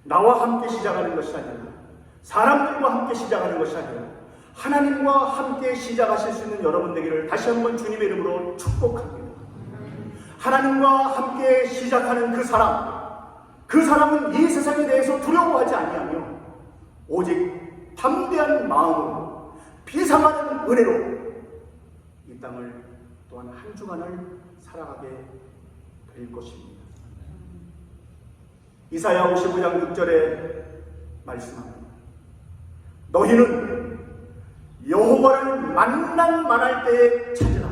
나와 함께 시작하는 것이 아니라 사람들과 함께 시작하는 것이 아니라 하나님과 함께 시작하실 수 있는 여러분 되기를 다시 한번 주님의 이름으로 축복합니다. 하나님과 함께 시작하는 그 사람은 이 세상에 대해서 두려워하지 아니하며 오직 담대한 마음으로 비상하는 은혜로 이 땅을 또한 한 주간을 살아가게 될 것입니다. 이사야 55장 6절에 말씀합니다. 너희는 여호와를 만날 때에 찾으라.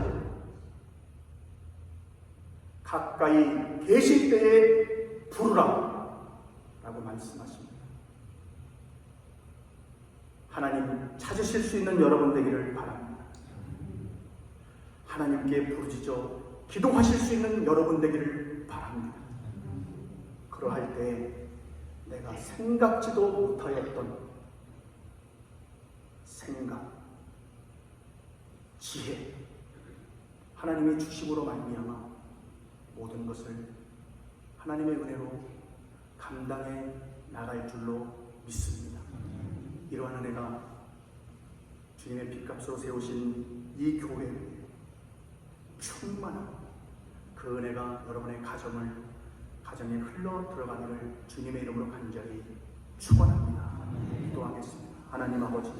가까이 계실 때에 부르라 라고 말씀하십니다. 하나님 찾으실 수 있는 여러분 되기를 바랍니다. 하나님께 부르짖어 기도하실 수 있는 여러분 되기를 바랍니다. 그러할 때 내가 생각지도 못하였던 생각, 지혜, 하나님의 주심으로 말미암아 모든 것을 하나님의 은혜로 감당해 나갈 줄로 믿습니다. 이러한 은혜가 주님의 핏값으로 세우신 이 교회에 충만한 그 은혜가 여러분의 가정에 흘러 들어가기를 주님의 이름으로 간절히 축원합니다. 기도하겠습니다. 하나님 아버지,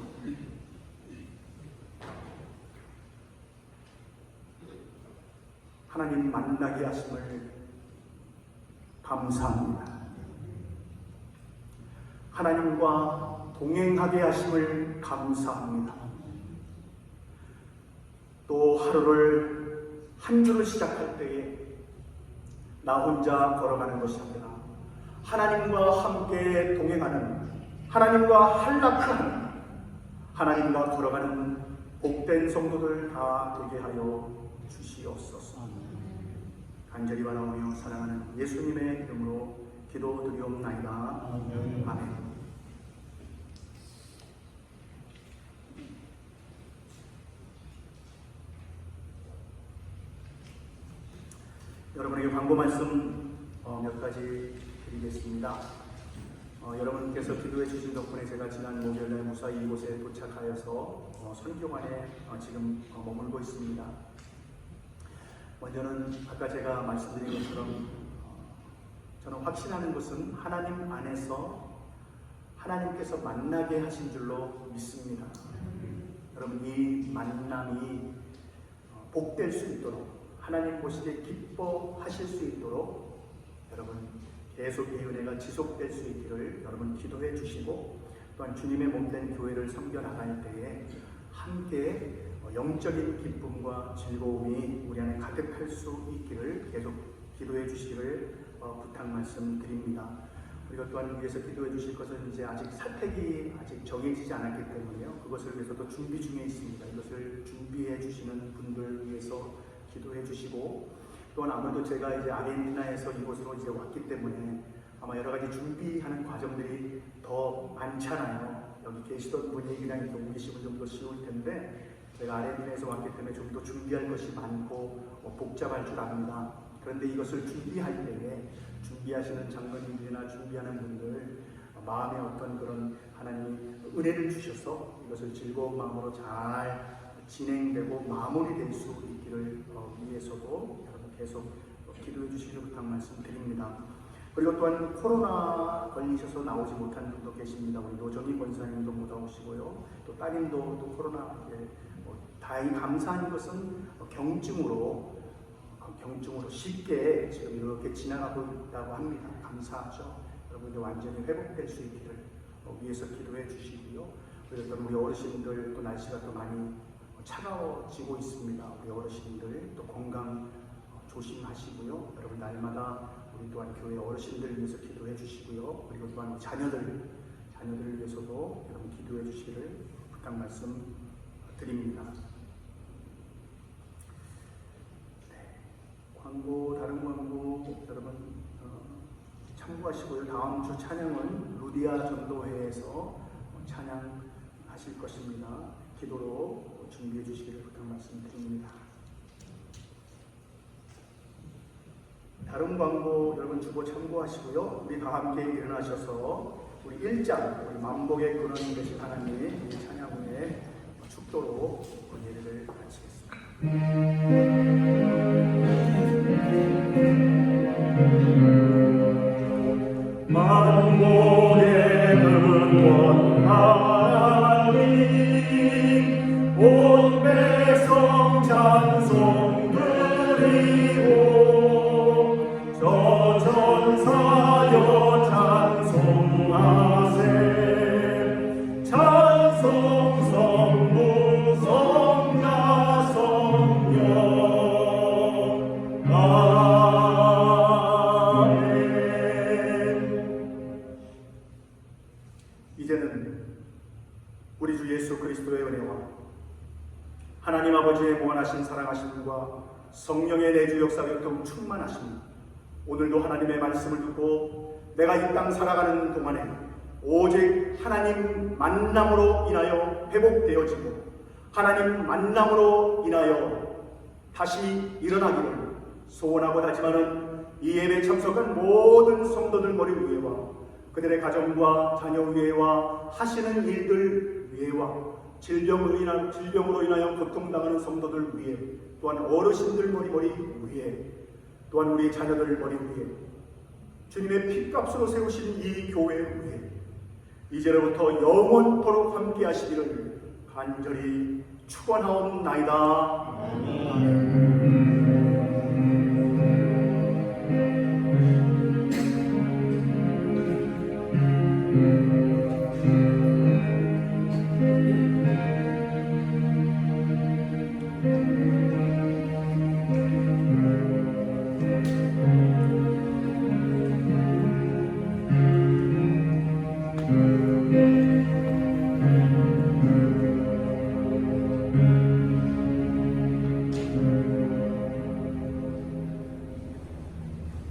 하나님 만나게 하심을 감사합니다. 하나님과 동행하게 하심을 감사합니다. 또 하루를 한 주를 시작할 때에 나 혼자 걸어가는 것이 아니라 하나님과 함께 동행하는, 하나님과 한락하는, 하나님과 걸어가는 복된 성도들 다 되게 하여 주시옵소서. 간절히 바라오며 사랑하는 예수님의 이름으로 기도드리옵나이다. 아멘. 여러분에게 광고 말씀 몇 가지 드리겠습니다. 여러분께서 기도해 주신 덕분에 제가 지난 목요일날 무사히 이곳에 도착하여서 선교관에 지금 머물고 있습니다. 먼저는 아까 제가 말씀드린 것처럼 저는 확신하는 것은 하나님 안에서 하나님께서 만나게 하신 줄로 믿습니다. 여러분, 이 만남이 복될 수 있도록, 하나님 보시기에 기뻐하실 수 있도록 여러분 계속 이 은혜가 지속될 수 있기를 여러분 기도해 주시고, 또한 주님의 몸된 교회를 섬겨 나갈 때에 함께 영적인 기쁨과 즐거움이 우리 안에 가득할 수 있기를 계속 기도해 주시기를 부탁 말씀드립니다. 그리고 또한 위해서 기도해 주실 것은 이제 아직 사택이 아직 정해지지 않았기 때문에요. 그것을 위해서도 준비 중에 있습니다. 이것을 준비해 주시는 분들 위해서 기도해 주시고, 또한 아무래도 제가 이제 아르헨티나에서 이곳으로 이제 왔기 때문에 아마 여러 가지 준비하는 과정들이 더 많잖아요. 여기 계시던 분이 그냥 이렇게 오 계시면 좀 더 쉬울 텐데, 제가 아르헨티나에서 왔기 때문에 좀 더 준비할 것이 많고 복잡할 줄 압니다. 그런데 이것을 준비할 때에 준비하시는 장로님들이나 준비하는 분들 마음에 어떤 그런 하나님이 은혜를 주셔서 이것을 즐거운 마음으로 잘 진행되고 마무리될 수 있기를 위해서도 여러분 계속 기도해 주시기를 부탁 말씀드립니다. 그리고 또한 코로나 걸리셔서 나오지 못한 분도 계십니다. 우리 노정희 권사님도 못 나오시고요. 또 따님도 또 코로나에 다행히 감사한 것은 경증으로 쉽게 지금 이렇게 지나가고 있다고 합니다. 감사하죠. 여러분들 완전히 회복될 수 있기를 위해서 기도해 주시고요. 그리고 우리 어르신들 또 날씨가 또 많이 차가워지고 있습니다. 우리 어르신들 또 건강 조심하시고요. 여러분 날마다 우리 또한 교회 어르신들 위해서 기도해 주시고요. 그리고 또한 자녀들 위해서도 여러분 기도해 주시기를 부탁 말씀 드립니다. 다른 광고 여러분 참고하시고요. 다음 주 찬양은 루디아 전도회에서 찬양하실 것입니다. 기도로 준비해 주시기를 부탁 말씀드립니다. 다른 광고 여러분 주보 참고하시고요. 우리 다 함께 일어나셔서 우리 1장 우리 만복의 근원 되신 하나님 이 찬양 후에 축도로 예배를 마치겠습니다. 만복의 근원 하나님 온 백성 찬송 드리고 저 전사여 찬송하세 찬송 성부 성자 성령 이제는 우리 주 예수 그리스도의 은혜와 하나님 아버지의 무한하신 사랑하심과 성령의 내주 역사 교통 충만하심 오늘도 하나님의 말씀을 듣고 내가 이 땅 살아가는 동안에 오직 하나님 만남으로 인하여 회복되어지고 하나님 만남으로 인하여 다시 일어나기를 소원하고 하지만은 이 예배에 참석한 모든 성도들 머리 위에와 그들의 가정과 자녀 위에와 하시는 일들 위에와 질병으로 인하여 고통당하는 성도들 위에 또한 어르신들 머리 위에 또한 우리 자녀들 머리 위에 주님의 피값으로 세우신 이 교회 위에 이제로부터 영원토록 함께 하시기를 간절히 축원하옵나이다. 아멘.